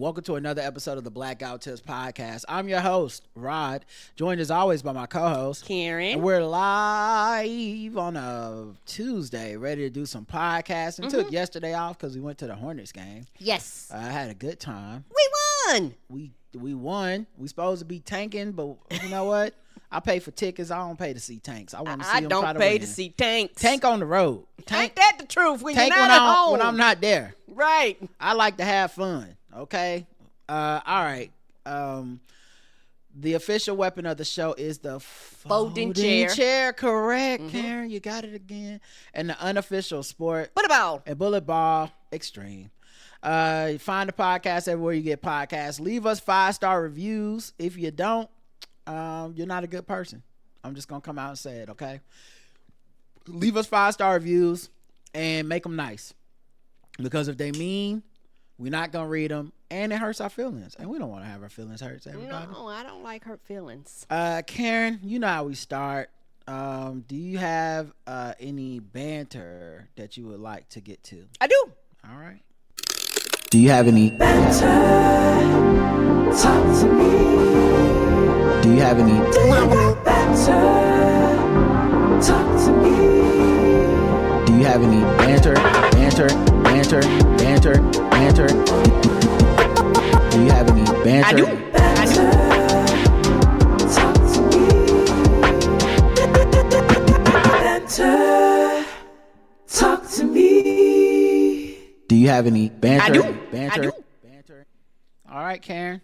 welcome to another episode of the Blackout Tips Podcast. I'm your host, Rod, joined as always by my co-host, Karen. And we're live on a Tuesday, ready to do some podcasting. Took yesterday off because we went to the Hornets game. Yes. I had a good time. We won. We won. We supposed to be tanking, but you know what? I pay for tickets. I don't pay to see tanks. I want to see them try to win. I don't pay to see tanks. Tank on the road. Ain't that the truth? When tank you're not at home. when I'm not there. Right. I like to have fun. Okay. All right. The official weapon of the show is the folding chair. Correct, Karen. You got it again. And the unofficial sport. Bullet ball extreme. Find the podcast everywhere you get podcasts. Leave us 5-star reviews. If you don't, you're not a good person. I'm just gonna come out and say it, okay? Leave us 5-star reviews and make them nice, because if they mean, we're not gonna read them, and it hurts our feelings, and we don't want to have our feelings hurt. Everybody. No, I don't like hurt feelings. Karen, you know how we start. Do you have any banter that you would like to get to? I do. All right. Do you have any banter? Talk to me. Do you have any banter? Talk to me. Do you have any banter? Do you have any banter? I do. Talk to me. Banter. Talk to me. Do you have any banter? I do. Banter. All right, Karen.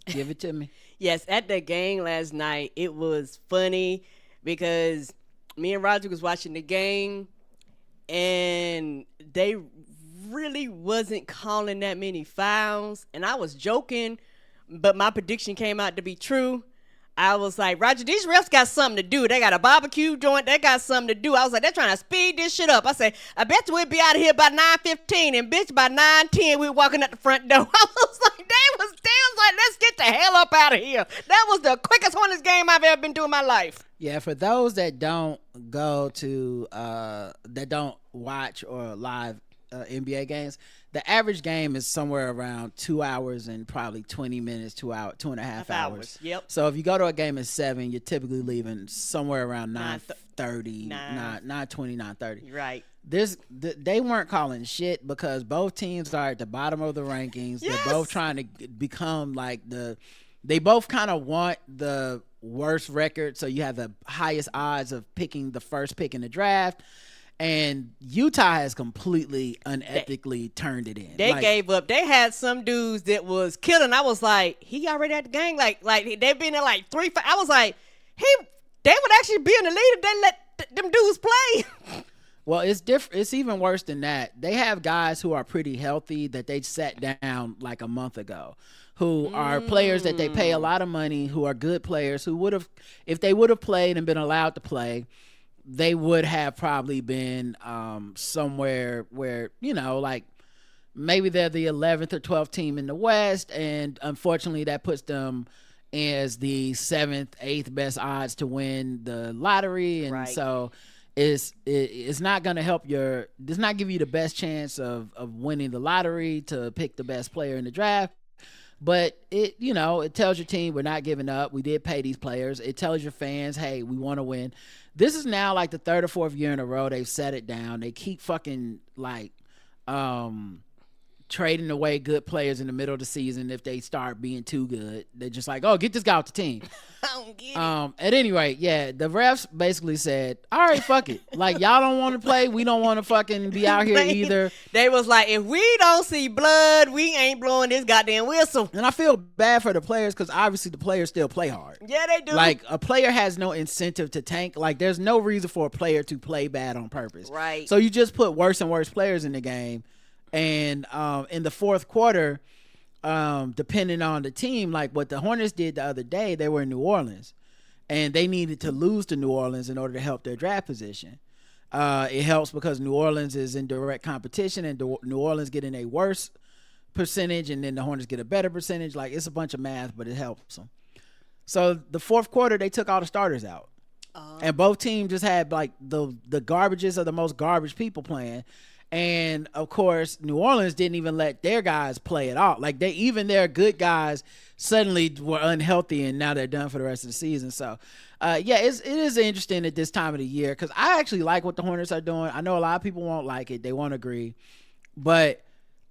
Give it to me. Yes, at the game last night, it was funny because me and Roger was watching the game, and they really wasn't calling that many fouls. And I was joking, but my prediction came out to be true. I was like, Roger, these refs got something to do. They got a barbecue joint. They got something to do. I was like, they're trying to speed this shit up. I said, I bet you we'll be out of here by 9:15, and bitch, by 9:10, we walking at the front door. I was like, they was like, let's get the hell up out of here. That was the quickest Hornets game I've ever been to in my life. Yeah, for those that don't go to, that don't watch or live NBA games, the average game is somewhere around 2 hours and probably 20 minutes, 2.5 hours. Yep. So if you go to a game at 7, you're typically leaving somewhere around 9:30, 9:20, 9:30. Right. They weren't calling shit because both teams are at the bottom of the rankings. Yes. They're both trying to become like they both kind of want the worst record, so you have the highest odds of picking the first pick in the draft. And Utah has completely unethically turned it in. They gave up. They had some dudes that was killing. I was like, he already at the game. Like they've been there like 3-5. I was like, they would actually be in the lead if they let them dudes play. Well, it's different. It's even worse than that. They have guys who are pretty healthy that they sat down like a month ago, who are players that they pay a lot of money, who are good players, who would have, if they would have played and been allowed to play, they would have probably been somewhere where, you know, like maybe they're the 11th or 12th team in the West, and unfortunately that puts them as the 7th, 8th best odds to win the lottery, and so it's not going to help does not give you the best chance of winning the lottery to pick the best player in the draft. But it tells your team we're not giving up. We did pay these players. It tells your fans, hey, we want to win. This is now like the 3rd or 4th year in a row they've set it down. They keep fucking like trading away good players in the middle of the season if they start being too good. They're just like, oh, get this guy off the team. I don't get it. At any rate, yeah, the refs basically said, all right, fuck it. Like, y'all don't want to play. We don't want to fucking be out here either. They was like, if we don't see blood, we ain't blowing this goddamn whistle. And I feel bad for the players because obviously the players still play hard. Yeah, they do. Like, a player has no incentive to tank. Like, there's no reason for a player to play bad on purpose. Right. So you just put worse and worse players in the game. And in the 4th quarter, depending on the team, like what the Hornets did the other day, they were in New Orleans, and they needed to lose to New Orleans in order to help their draft position. It helps because New Orleans is in direct competition, and New Orleans getting a worse percentage, and then the Hornets get a better percentage. Like, it's a bunch of math, but it helps them. So the 4th quarter, they took all the starters out. And both teams just had like the garbages of the most garbage people playing. And of course, New Orleans didn't even let their guys play at all. Like even their good guys suddenly were unhealthy, and now they're done for the rest of the season. So, it is interesting at this time of the year because I actually like what the Hornets are doing. I know a lot of people won't like it; they won't agree, but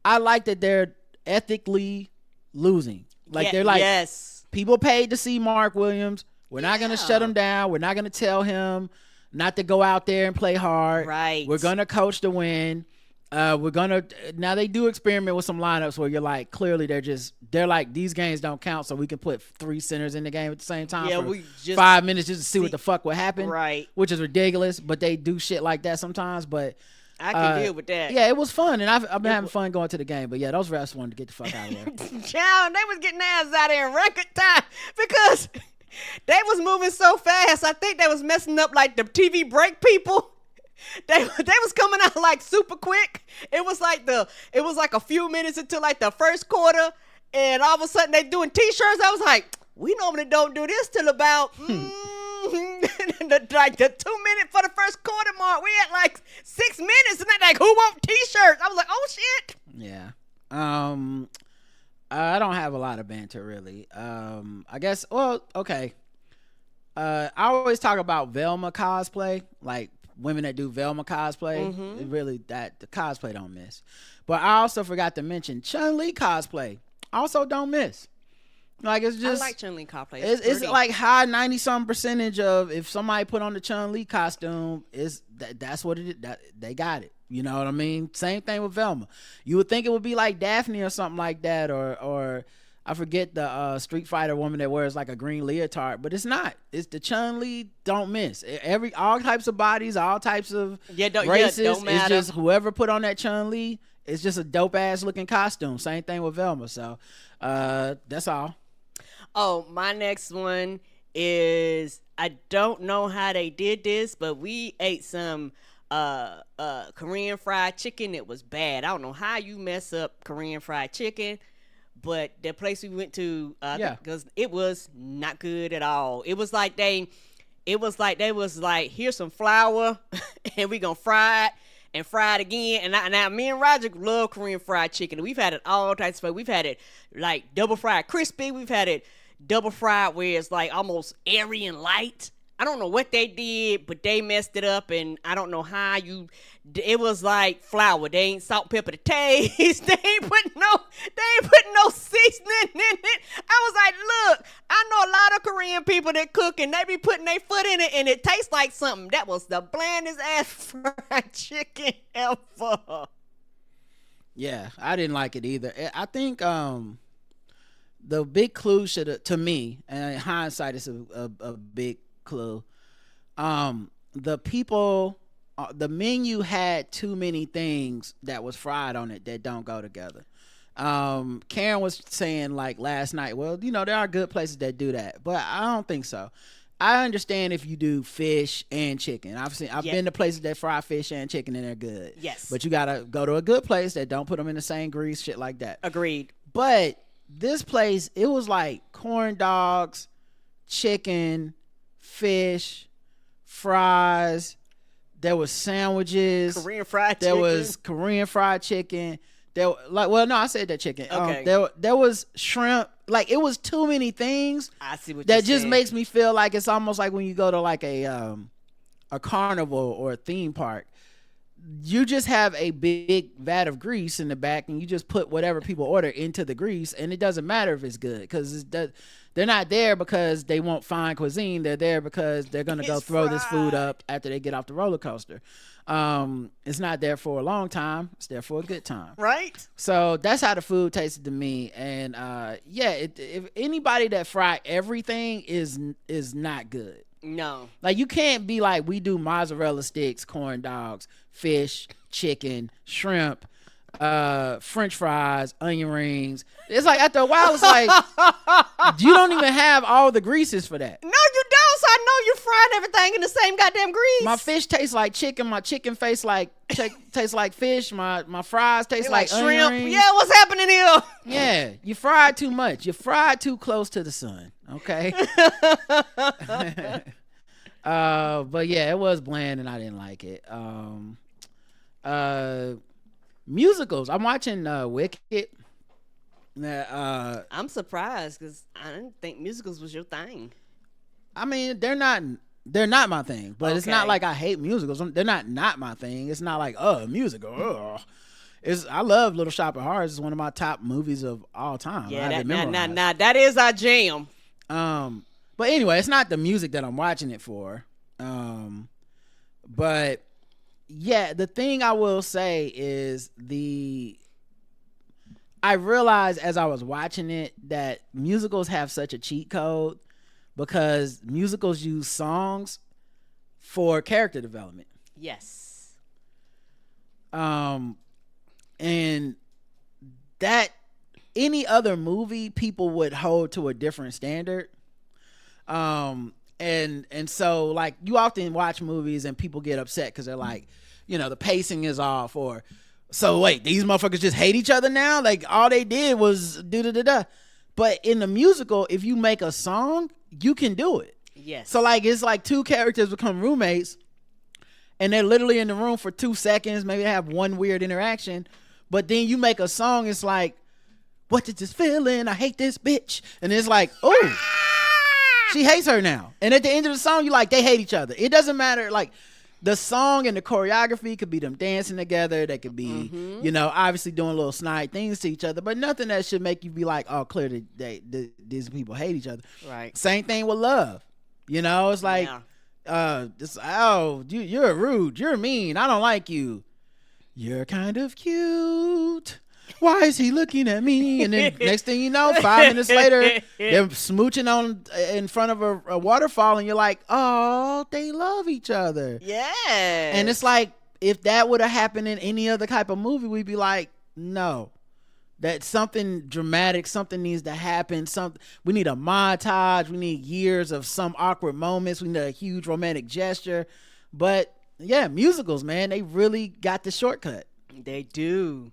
I like that they're ethically losing. Like they're like, yes, people paid to see Mark Williams. We're not going to shut him down. We're not going to tell him not to go out there and play hard. Right. We're going to coach to win. We're going to now they do experiment with some lineups where you're like, clearly they're like, these games don't count, so we can put 3 centers in the game at the same time for we just 5 minutes just to see what the fuck would happen. Right. Which is ridiculous, but they do shit like that sometimes. But I can deal with that. Yeah, it was fun, and I've been having fun going to the game. But yeah, those refs wanted to get the fuck out of there. Child, they was getting their ass out there in record time because they was moving so fast. I think they was messing up like the TV break people. They was coming out like super quick. It was like a few minutes until like the first quarter, and all of a sudden they doing t-shirts. I was like, we normally don't do this till about like the 2 minute for the first quarter mark. We had like 6 minutes, and they're like, who want t-shirts? I was like, oh shit. Yeah. I don't have a lot of banter really. I guess. Well, okay. I always talk about Velma cosplay, like women that do Velma cosplay. It really, the cosplay don't miss. But I also forgot to mention Chun-Li cosplay also don't miss. Like it's just, I like Chun-Li cosplay. It's like high 90-some% of if somebody put on the Chun-Li costume, that's what it is. They got it. You know what I mean? Same thing with Velma. You would think it would be like Daphne or something like that, or I forget the Street Fighter woman that wears like a green leotard, but it's not. It's the Chun-Li don't miss. All types of bodies, all types of races. Don't matter. It's just whoever put on that Chun-Li, it's just a dope ass looking costume. Same thing with Velma. So that's all. Oh, my next one is, I don't know how they did this, but we ate some Korean fried chicken. It was bad. I don't know how you mess up Korean fried chicken, but the place we went to, because it was not good at all. It was like they was like, here's some flour and we gonna fry it and fry it again. And now me and Roger love Korean fried chicken. We've had it all types of ways. We've had it like double fried crispy. We've had it double fried where it's like almost airy and light. I don't know what they did, but they messed it up, and I don't know how it was like flour. They ain't salt, pepper to taste. They ain't put no seasoning in it. I was like, look, I know a lot of Korean people that cook, and they be putting their foot in it, and it tastes like something. That was the blandest ass fried chicken ever. Yeah, I didn't like it either. I think the big clue to me, and in hindsight, it's a big clue. The menu had too many things that was fried on it that don't go together. Karen was saying like last night, well, there are good places that do that, but I don't think so. I understand if you do fish and chicken. I've been to places that fry fish and chicken and they're good. Yes. But you gotta go to a good place that don't put them in the same grease, shit like that. Agreed. But this place, it was like corn dogs, chicken, fish, fries. There was sandwiches. Korean fried chicken. There was Korean fried chicken. I said that chicken. Okay. There was shrimp. Like, it was too many things. I see what that just makes me feel like it's almost like when you go to like a carnival or a theme park. You just have a big vat of grease in the back, and you just put whatever people order into the grease, and it doesn't matter if it's good, because they're not there because they want fine cuisine. They're there because they're gonna go throw this food up after they get off the roller coaster. It's not there for a long time. It's there for a good time. Right. So that's how the food tasted to me. And if anybody that fry everything is not good. No. Like, you can't be like, we do mozzarella sticks, corn dogs, fish, chicken, shrimp, French fries, onion rings. It's like, after a while, it's like, you don't even have all the greases for that. No, you don't. So I know you're frying everything in the same goddamn grease. My fish tastes like chicken. My chicken tastes like fish. My fries taste like shrimp. Onion rings. Yeah, what's happening here? Yeah, you fried too much. You fried too close to the sun. Okay. But yeah, it was bland and I didn't like it. musicals. I'm watching Wicked. I'm surprised because I didn't think musicals was your thing. I mean, they're not my thing, but it's not like I hate musicals. They're not my thing. It's not like a musical. I love Little Shop of Horrors. It's one of my top movies of all time. Yeah, that is our jam. But anyway, it's not the music that I'm watching it for. But yeah, the thing I will say is I realized as I was watching it that musicals have such a cheat code because musicals use songs for character development. Yes. And that any other movie people would hold to a different standard. And so like you often watch movies and people get upset because they're like, the pacing is off, or so wait, these motherfuckers just hate each other now? Like all they did was da-da-da-da. But in the musical, if you make a song, you can do it. Yes. So like it's like two characters become roommates and they're literally in the room for 2 seconds, maybe they have one weird interaction, but then you make a song, it's like, what did this feeling? I hate this bitch. And it's like, oh, she hates her now. And at the end of the song, you like, they hate each other. It doesn't matter. Like the song and the choreography could be them dancing together. They could be, obviously doing little snide things to each other, but nothing that should make you be like, oh, clearly these people hate each other. Right. Same thing with love. It's like, you're rude. You're mean. I don't like you. You're kind of cute. Why is he looking at me? And then next thing you know, 5 minutes later, they're smooching in front of a waterfall, and you're like, oh, they love each other. Yeah. And it's like, if that would have happened in any other type of movie, we'd be like, no. That something dramatic, something needs to happen. We need a montage. We need years of some awkward moments. We need a huge romantic gesture. But yeah, musicals, man, they really got the shortcut. They do.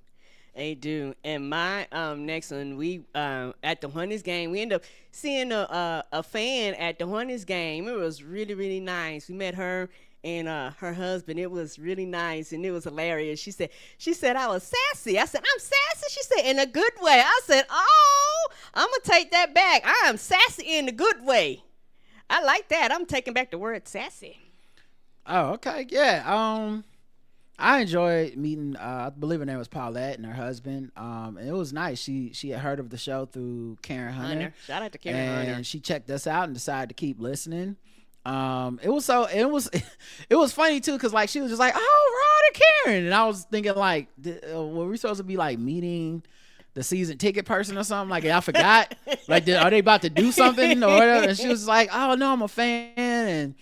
They do. And my next one, we at the Hornets game, we ended up seeing a fan at the Hornets game. It was really, really nice. We met her and her husband. It was really nice and it was hilarious. She said I was sassy. I said, I'm sassy. She said, in a good way. I said, oh, I'm gonna take that back. I am sassy in a good way. I like that. I'm taking back the word sassy. Oh, okay. Yeah. I enjoyed meeting, I believe her name was Paulette and her husband. And it was nice. She had heard of the show through Karen Hunter. Shout out to Karen Hunter. And she checked us out and decided to keep listening. It was funny too, cause like she was just like, oh, Rod and Karen, and I was thinking like, were we supposed to be like meeting the season ticket person or something? Like I forgot. Like are they about to do something or whatever? And she was like, oh no, I'm a fan,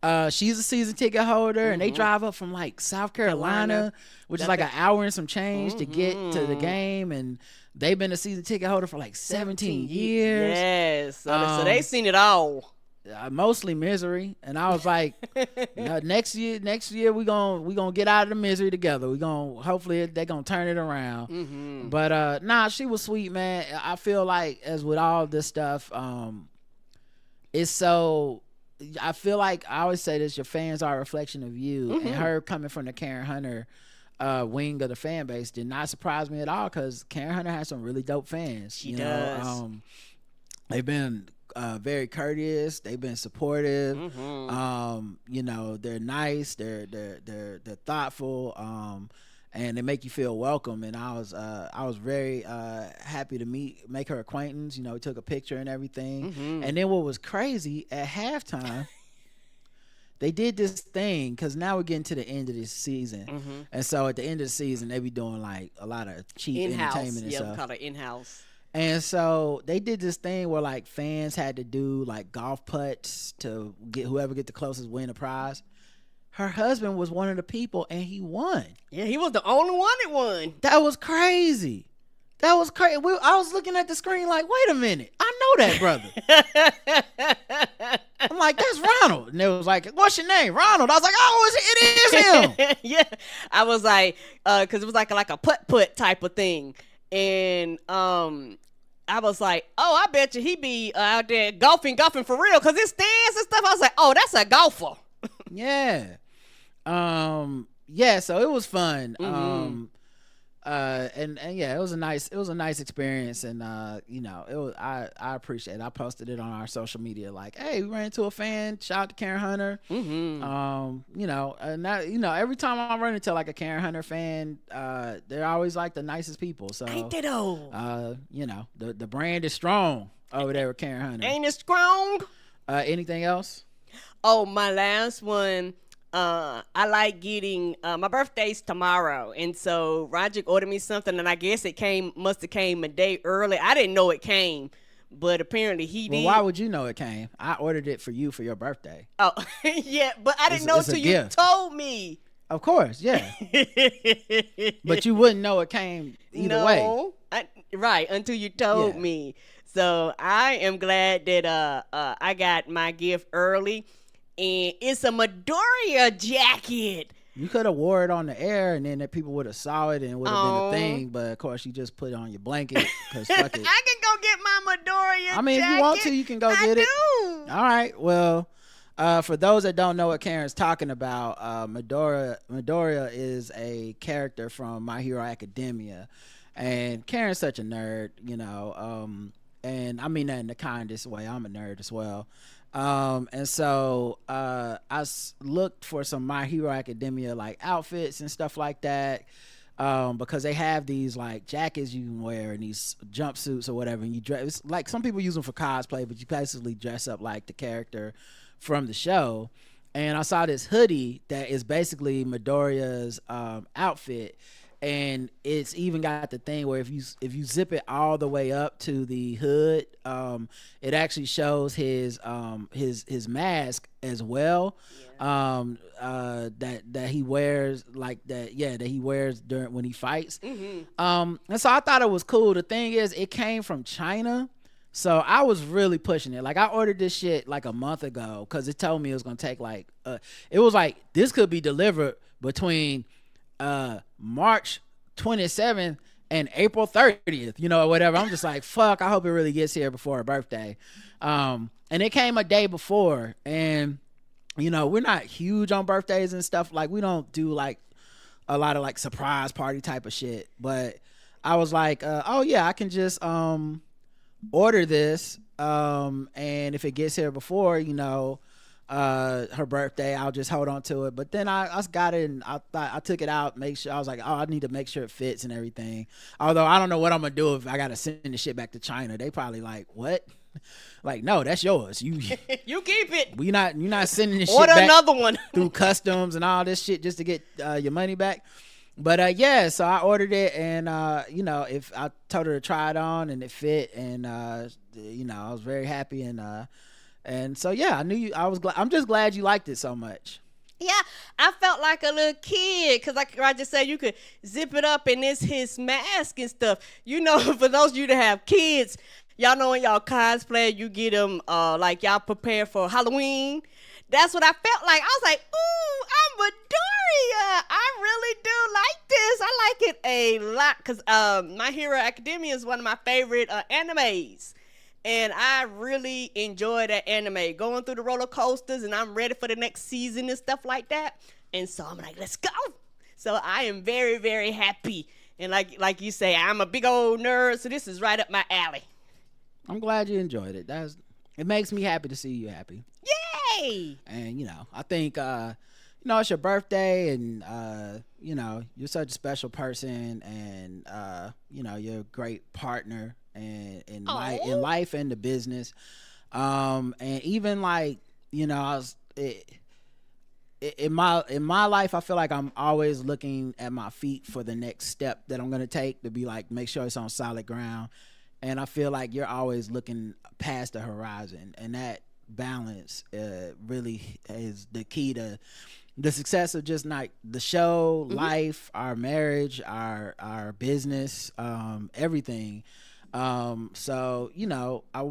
and she's a season ticket holder, and they drive up from like South Carolina, which is like an hour and some change to get to the game, and they've been a season ticket holder for like 17 years. Yes, so they've seen it all. Mostly misery, and I was like, next year we gonna get out of the misery together. Hopefully they're gonna turn it around. But she was sweet, man. I feel like as with all this stuff, it's so. I feel like I always say this: your fans are a reflection of you. And her coming from the Karen Hunter wing of the fan base did not surprise me at all, because Karen Hunter has some really dope fans. She does. They've been very courteous. They've been supportive. They're nice. They're thoughtful. And they make you feel welcome. And I was very happy to make her acquaintance. We took a picture and everything. And then what was crazy, at halftime, they did this thing, because now we're getting to the end of this season. And so at the end of the season, they be doing like a lot of cheap entertainment and stuff. We call it in-house. And so they did this thing where like fans had to do like golf putts to get whoever get the closest win a prize. Her husband was one of the people, and he won. Yeah, he was the only one that won. That was crazy. I was looking at the screen like, wait a minute, I know that brother. I'm like, that's Ronald. And it was like, what's your name? Ronald. I was like, oh, it is him. Yeah. I was like, because it was like a putt type of thing. And I was like, oh, I bet you he be out there golfing for real, because his stance and stuff. I was like, oh, that's a golfer. Yeah. So it was fun. And yeah, it was a nice experience, and you know, it was I appreciate it. I posted it on our social media like, hey, we ran into a fan. Shout out to Karen Hunter. You know, and that, you know, every time I run into like a Karen Hunter fan, they're always like the nicest people. So Ain't they though? you know, the brand is strong over there with Karen Hunter. Ain't it strong? Anything else? Oh, my last one. I like getting my birthday's tomorrow, and so Roger ordered me something, and I guess it must have came a day early. I didn't know it came, but apparently he did. Why would you know it came? I ordered it for you for your birthday. Oh, yeah, but I didn't know until you told me. Of course, yeah. But you wouldn't know it came either way. Right, until you told me. So I am glad that I got my gift early. And it's a Midoriya jacket. You could have wore it on the air, and then people would have saw it, and it would have been a thing. But of course, you just put it on your blanket because fuck it. I can go get my Midoriya jacket. I mean, if you want to, you can go get it. All right. Well, for those that don't know what Karen's talking about, Midoriya is a character from My Hero Academia, and Karen's such a nerd, you know. And I mean that in the kindest way. I'm a nerd as well. And so looked for some My Hero Academia like outfits and stuff like that, because they have these like jackets you can wear and these jumpsuits or whatever, and you dress like some people use them for cosplay, but you basically dress up like the character from the show. And I saw this hoodie that is basically Midoriya's outfit. And it's even got the thing where if you zip it all the way up to the hood, it actually shows his mask as well. Yeah. That he wears that he wears during when he fights. And so I thought it was cool. The thing is, it came from China. So I was really pushing it. Like I ordered this shit like a month ago because it told me it was gonna take like it was like this could be delivered between March 27th and April 30th, you know, or whatever. I'm just like, fuck, I hope it really gets here before her birthday. And it came a day before, and you know, we're not huge on birthdays and stuff. Like we don't do like a lot of like surprise party type of shit. But I was like, oh yeah, I can just order this, and if it gets here before, you know, her birthday, I'll just hold on to it. But then I got it, and I took it out, make sure I was like, oh, I need to make sure it fits and everything. Although I don't know what I'm gonna do if I gotta send the shit back to China. They probably like, what? Like, no, that's yours. You you keep it. You're not sending this order shit back another one through customs and all this shit just to get your money back. But yeah, so I ordered it, and you know, if I told her to try it on and it fit, and you know, I was very happy, and so yeah, I knew you. I'm just glad you liked it so much. Yeah, I felt like a little kid because, like I just said, you could zip it up and it's his mask and stuff. You know, for those of you that have kids, y'all know when y'all cosplay, you get them like y'all prepare for Halloween. That's what I felt like. I was like, ooh, I'm Midoriya. I really do like this. I like it a lot because My Hero Academia is one of my favorite animes. And I really enjoy that anime, going through the roller coasters, and I'm ready for the next season and stuff like that. And so I'm like, let's go. So I am very, very happy. And like you say, I'm a big old nerd, so this is right up my alley. I'm glad you enjoyed it. It makes me happy to see you happy. Yay! And you know, I think you know, it's your birthday, and you know, you're such a special person, and you know, you're a great partner and in life and the business. And even like, you know, I was in my life, I feel like I'm always looking at my feet for the next step that I'm gonna take to be like, make sure it's on solid ground. And I feel like you're always looking past the horizon, and that balance really is the key to the success of just like the show, life, our marriage, our business, everything. So, you know, I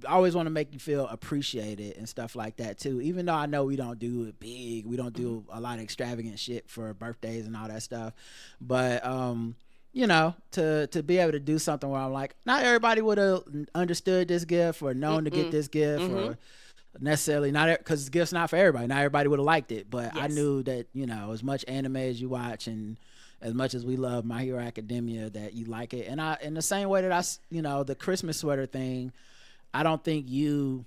always want to make you feel appreciated and stuff like that too, even though I know we don't do it big, we don't do a lot of extravagant shit for birthdays and all that stuff, but you know, to be able to do something where I'm like, not everybody would have understood this gift or known to get this gift, or necessarily not, because the gift's not for everybody. Not everybody would have liked it, but I knew that, you know, as much anime as you watch and as much as we love My Hero Academia, that you like it. And I, in the same way that the Christmas sweater thing, I don't think you,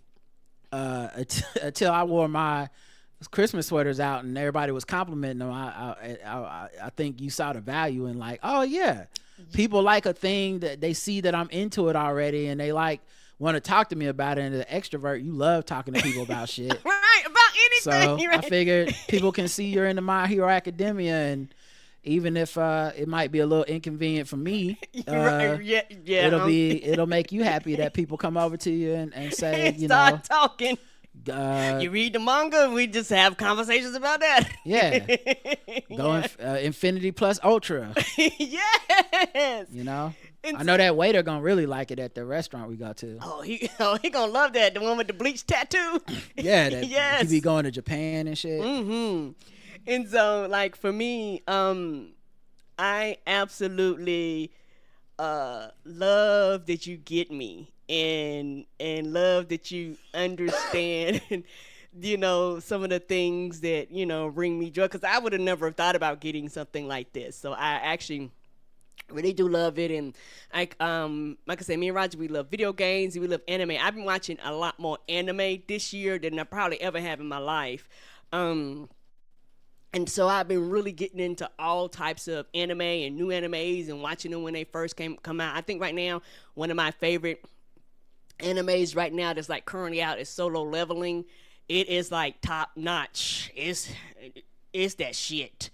until I wore my Christmas sweaters out and everybody was complimenting them, I think you saw the value in like, oh yeah, people like a thing that they see that I'm into it already, and they like want to talk to me about it. And the extrovert, you love talking to people about shit. Right, about anything. So right. I figured people can see you're into My Hero Academia, and even if it might be a little inconvenient for me, it'll make you happy that people come over to you and say, start talking. You read the manga, we just have conversations about that. Yeah. Go Infinity plus Ultra. Yes. I know that waiter gonna really like it at the restaurant we go to. Oh, he gonna love that. The one with the bleach tattoo. Yeah, yes. He be going to Japan and shit. Mm-hmm. And so, like, for me, I absolutely love that you get me, and love that you understand, some of the things that, bring me joy. Because I would have never thought about getting something like this. So I actually really do love it. And like I said, me and Roger, we love video games, we love anime. I've been watching a lot more anime this year than I probably ever have in my life. And so I've been really getting into all types of anime and new animes and watching them when they first come out. I think right now, one of my favorite animes right now that's like currently out is Solo Leveling. It is like top notch. It's that shit.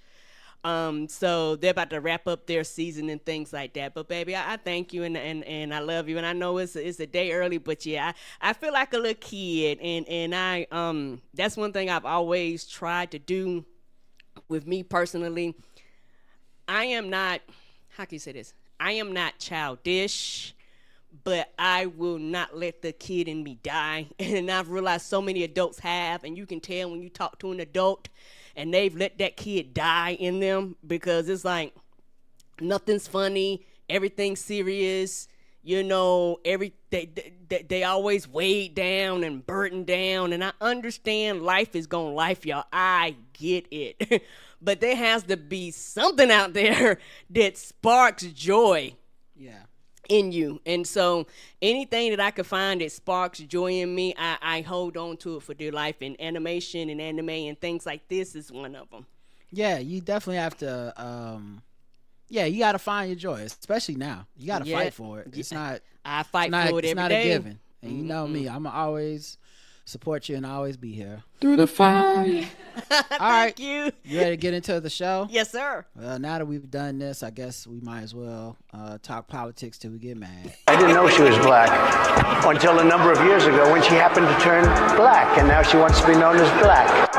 So they're about to wrap up their season and things like that. But baby, I thank you and I love you. And I know it's a day early, but yeah, I feel like a little kid. And I that's one thing I've always tried to do with me personally. I am not, how can you say this? I am not childish, but I will not let the kid in me die. And I've realized so many adults have, and you can tell when you talk to an adult and they've let that kid die in them, because it's like nothing's funny, everything's serious, they always weighed down and burdened down. And I understand life is gonna life, y'all. I get it. But there has to be something out there that sparks joy. Yeah. In you. And so anything that I could find that sparks joy in me, I hold on to it for dear life. And animation and anime and things like this is one of them. Yeah, you definitely have to you got to find your joy, especially now. You got to fight for it. It's not I fight for it every day. It's not a given. And you know me, I'm always support you and always be here through the fire. Thank right. you. You ready to get into the show? Yes, sir. Well, now that we've done this, I guess we might as well talk politics till we get mad. I didn't know she was black until a number of years ago when she happened to turn black, and now she wants to be known as black.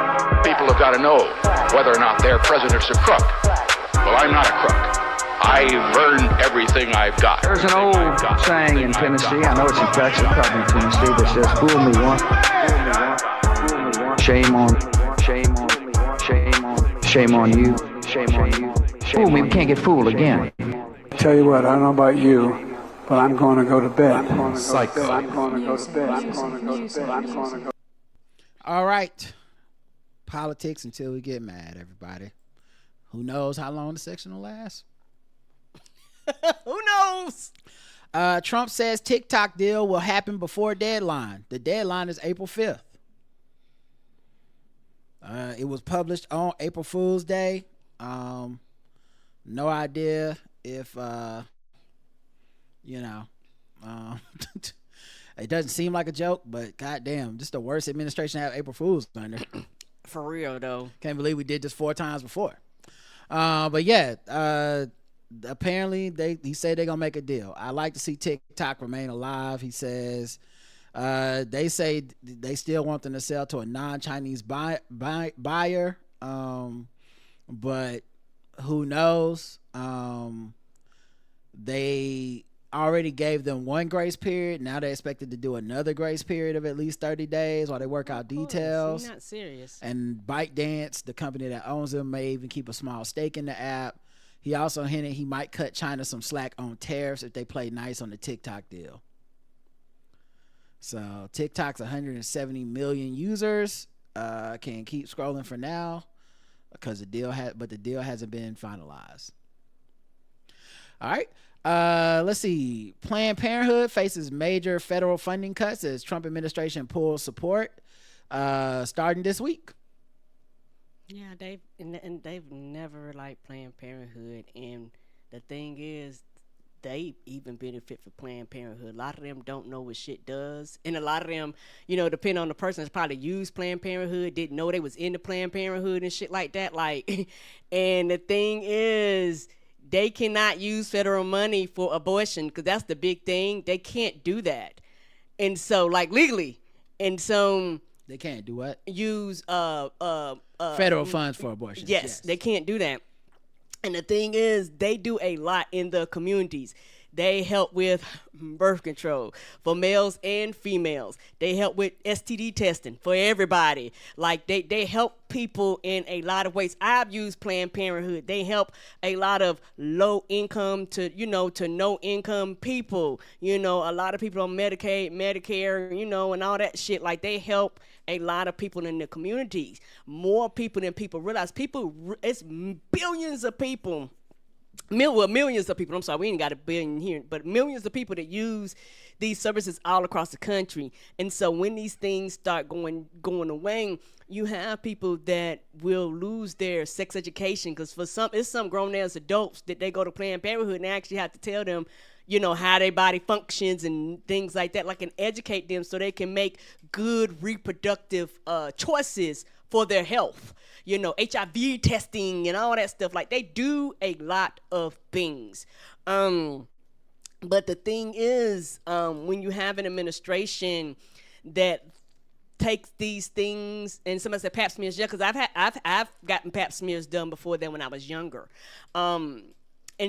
People have got to know whether or not their president's a crook. Well, I'm not a crook. I've earned everything I've got. There's an old saying in Tennessee, I know it's in Texas, probably in Tennessee, that says, fool me once, shame on you. Fool me, we can't get fooled again. Tell you what, I don't know about you, but I'm going to go to bed. All right. Politics until we get mad, everybody. Who knows how long the section will last? Who knows? Trump says TikTok deal will happen before deadline. The deadline is April 5th. It was published on April Fool's Day. No idea if it doesn't seem like a joke, but goddamn, this is the worst administration to have April Fool's under. For real though. Can't believe we did this 4 times before. But yeah, apparently he said they're gonna make a deal. I like to see TikTok remain alive. He says they say they still want them to sell to a non-Chinese buyer, but who knows? They already gave them one grace period. Now they're expected to do another grace period of at least 30 days while they work out details. You're not serious. And ByteDance, the company that owns them, may even keep a small stake in the app. He also hinted he might cut China some slack on tariffs if they play nice on the TikTok deal. So TikTok's 170 million users. Can keep scrolling for now because the deal hasn't been finalized. All right. Let's see. Planned Parenthood faces major federal funding cuts as Trump administration pulls support starting this week. Yeah, they've never liked Planned Parenthood, and the thing is, they even benefit from Planned Parenthood. A lot of them don't know what shit does, and a lot of them, depending on the person, that's probably used Planned Parenthood, didn't know they was into Planned Parenthood and shit like that. Like, and the thing is, they cannot use federal money for abortion because that's the big thing. They can't do that, and so like legally, and so. They can't do what? Use federal funds for abortion. Yes, they can't do that. And the thing is, they do a lot in the communities. They help with birth control for males and females. They help with STD testing for everybody. Like they help people in a lot of ways. I've used Planned Parenthood. They help a lot of low income to no income people. A lot of people on Medicaid, Medicare, and all that shit. Like they help a lot of people in the communities. More people than people realize. It's billions of people. Millions of people. I'm sorry, we ain't got a billion here, but millions of people that use these services all across the country. And so when these things start going away, you have people that will lose their sex education because it's some grown ass adults that they go to Planned Parenthood and they actually have to tell them, how their body functions and things like that, and educate them so they can make good reproductive choices for their health. HIV testing and all that stuff. Like they do a lot of things. But the thing is, when you have an administration that takes these things, and somebody said pap smears, yeah, because I've gotten pap smears done before then when I was younger. And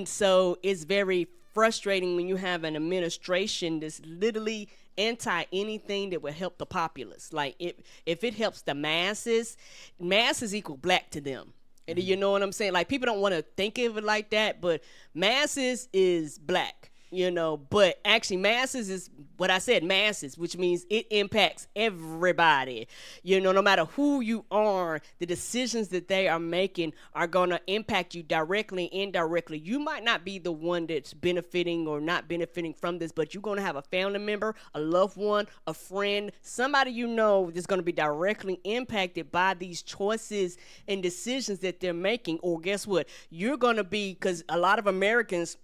so it's very frustrating when you have an administration that's literally anti anything that will help the populace. Like if it helps the masses equal black to them. And you know what I'm saying? Like people don't want to think of it like that, but masses is black. But actually masses is what I said, masses, which means it impacts everybody. No matter who you are, the decisions that they are making are going to impact you directly, indirectly. You might not be the one that's benefiting or not benefiting from this, but you're going to have a family member, a loved one, a friend, somebody that's going to be directly impacted by these choices and decisions that they're making. Or guess what? You're going to be, because a lot of Americans,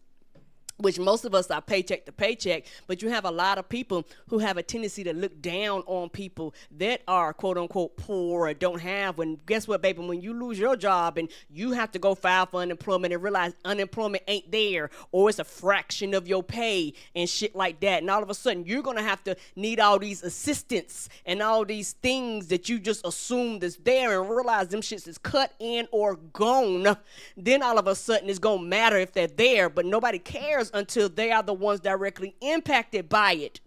which most of us are paycheck to paycheck, but you have a lot of people who have a tendency to look down on people that are quote unquote poor or don't have. When guess what, baby, when you lose your job and you have to go file for unemployment and realize unemployment ain't there, or it's a fraction of your pay and shit like that, and all of a sudden you're gonna have to need all these assistance and all these things that you just assumed is there and realize them shits is cut in or gone, then all of a sudden it's gonna matter if they're there, but nobody cares until they are the ones directly impacted by it.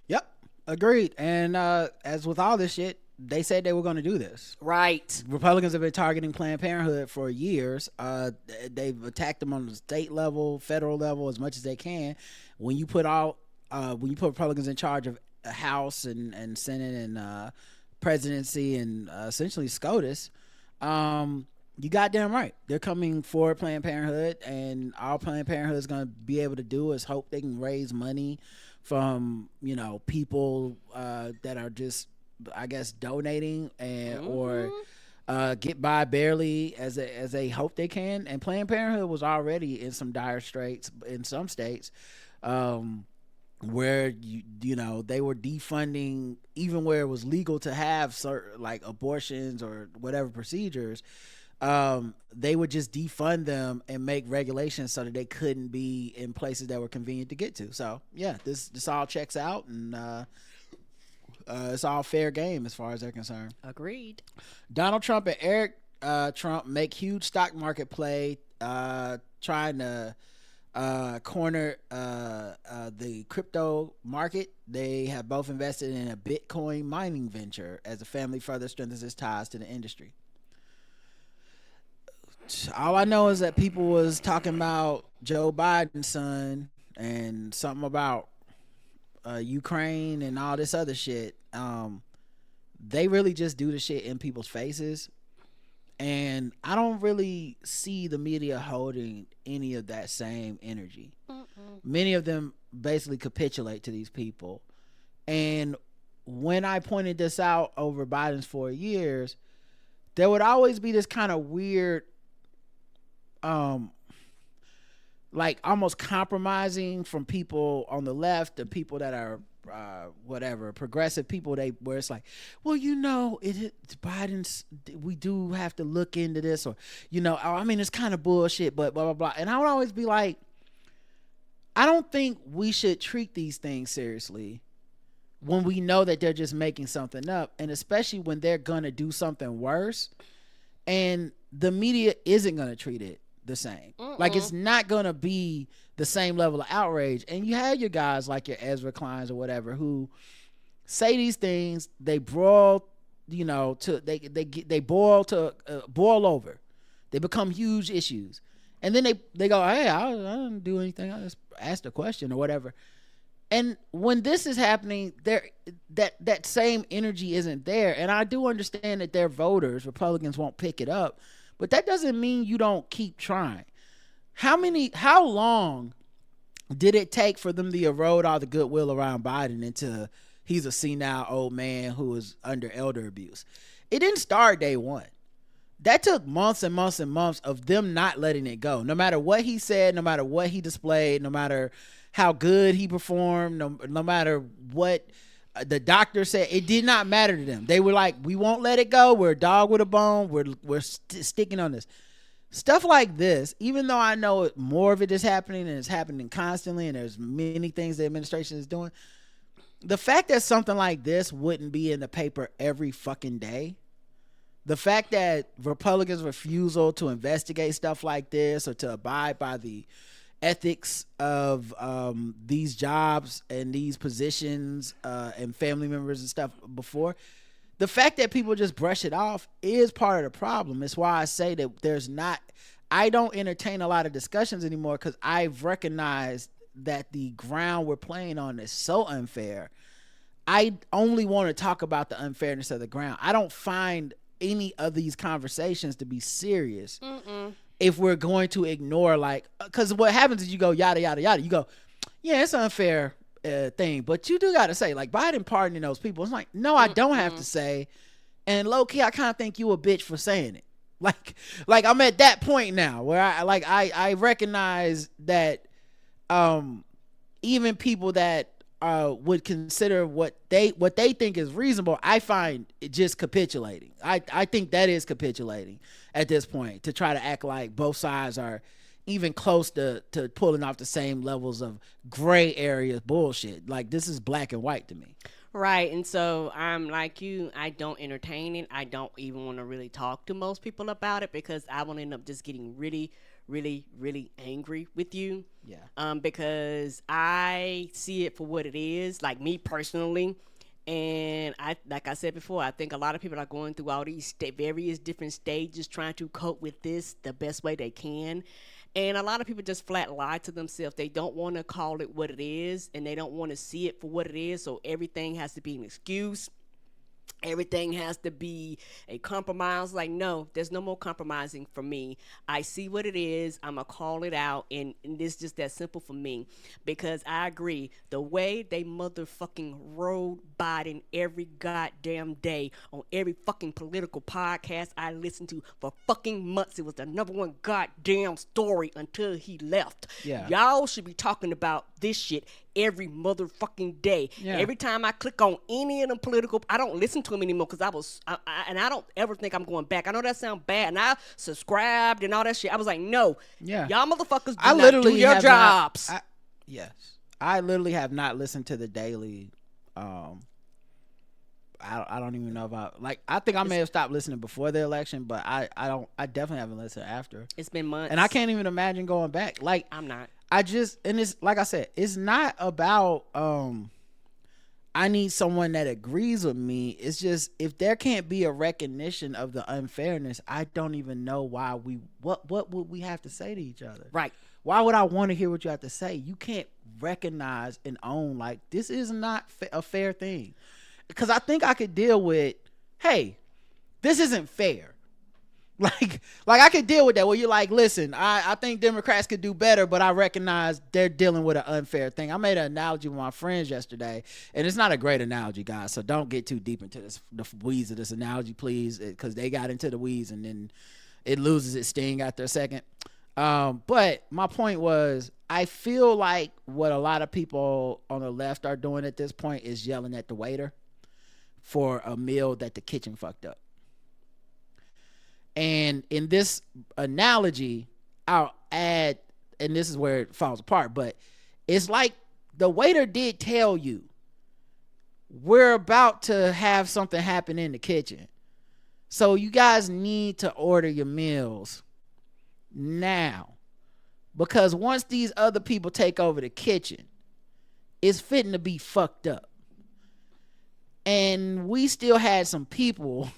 Yep, agreed. And as with all this shit, they said they were going to do this. Right. Republicans have been targeting Planned Parenthood for years. They've attacked them on the state level, federal level, as much as they can. When you put Republicans in charge of House and Senate and presidency and essentially SCOTUS, you goddamn right. They're coming for Planned Parenthood, and all Planned Parenthood is going to be able to do is hope they can raise money from people that are just, I guess, donating or get by barely as they hope they can. And Planned Parenthood was already in some dire straits in some states, where they were defunding even where it was legal to have certain like abortions or whatever procedures. They would just defund them and make regulations so that they couldn't be in places that were convenient to get to. So yeah, this all checks out, and it's all fair game as far as they're concerned. Agreed. Donald Trump and Eric Trump make huge stock market play, trying to corner the crypto market. They have both invested in a Bitcoin mining venture as the family further strengthens its ties to the industry. All I know is that people was talking about Joe Biden's son and something about Ukraine and all this other shit. They really just do the shit in people's faces, And I don't really see the media holding any of that same energy. Many of them basically capitulate to these people. And when I pointed this out over Biden's 4 years, there would always be this kind of weird, like almost compromising from people on the left, the people that are whatever progressive people, where it's like, well, Biden's, we do have to look into this, or I mean, it's kind of bullshit, but blah blah blah. And I would always be like, I don't think we should treat these things seriously when we know that they're just making something up, and especially when they're gonna do something worse, and the media isn't gonna treat it the same. Like, it's not gonna be the same level of outrage. And you have your guys like your Ezra Kleins or whatever who say these things, they broil, they boil over. They become huge issues, and then they go, hey, I didn't do anything, I just asked a question or whatever. And when this is happening, that same energy isn't there. And I do understand that their voters, Republicans, won't pick it up, but that doesn't mean you don't keep trying. How long did it take for them to erode all the goodwill around Biden into he's a senile old man who was under elder abuse? It didn't start day one. That took months and months and months of them not letting it go. No matter what he said, no matter what he displayed, no matter how good he performed, no matter what the doctor said, it did not matter to them. They were like, we won't let it go. We're a dog with a bone. We're sticking on this. Stuff like this, even though I know more of it is happening and it's happening constantly and there's many things the administration is doing, the fact that something like this wouldn't be in the paper every fucking day, the fact that Republicans' refusal to investigate stuff like this or to abide by the ethics of these jobs and these positions and family members and stuff before, the fact that people just brush it off is part of the problem. It's why I say that I don't entertain a lot of discussions anymore, because I've recognized that the ground we're playing on is so unfair. I only want to talk about the unfairness of the ground. I don't find any of these conversations to be serious if we're going to ignore, because what happens is you go yada yada yada. You go, yeah, it's an unfair thing, but you do got to say, like, Biden pardoning those people. It's like, no, I don't have to say. And low key, I kind of think you a bitch for saying it. Like I'm at that point now where I recognize that even people that would consider what they think is reasonable, I find it just capitulating. I think that is capitulating at this point, to try to act like both sides are even close to pulling off the same levels of gray area bullshit. Like, this is black and white to me. Right. And so I'm like you, I don't entertain it. I don't even want to really talk to most people about it, because I will end up just getting really, really, really angry with you. Yeah. Because I see it for what it is, like me personally. And like I said before, I think a lot of people are going through all these various different stages trying to cope with this the best way they can. And a lot of people just flat lie to themselves. They don't want to call it what it is, and they don't want to see it for what it is. So everything has to be an excuse. Everything has to be a compromise. Like, no, there's no more compromising for me. I see what it is. I'm going to call it out. And it's just that simple for me. Because I agree. The way they motherfucking rode Biden every goddamn day on every fucking political podcast I listened to for fucking months. It was the number one goddamn story until he left. Yeah. Y'all should be talking about this shit every motherfucking day. Yeah. Every time I click on any of them political, I don't listen to them anymore, because I don't ever think I'm going back. I know that sounds bad, and I subscribed and all that shit. I was like, no, y'all motherfuckers do not do your jobs. Yes, I literally have not listened to the daily. I don't even know about, I think I may have stopped listening before the election, but I definitely haven't listened after. It's been months, and I can't even imagine going back. I'm not. And it's like I said, it's not about I need someone that agrees with me. It's just, if there can't be a recognition of the unfairness, I don't even know why what would we have to say to each other? Right. Why would I want to hear what you have to say? You can't recognize and own, like, this is not a fair thing. Because I think I could deal with, hey, this isn't fair. Like I could deal with that where you're like, listen, I think Democrats could do better, but I recognize they're dealing with an unfair thing. I made an analogy with my friends yesterday, and it's not a great analogy, guys, so don't get too deep into the weeds of this analogy, please, because they got into the weeds and then it loses its sting after a second. But my point was, I feel like what a lot of people on the left are doing at this point is yelling at the waiter for a meal that the kitchen fucked up. And in this analogy, I'll add, and this is where it falls apart, but it's like the waiter did tell you, we're about to have something happen in the kitchen. So you guys need to order your meals now. Because once these other people take over the kitchen, it's fitting to be fucked up. And we still had some people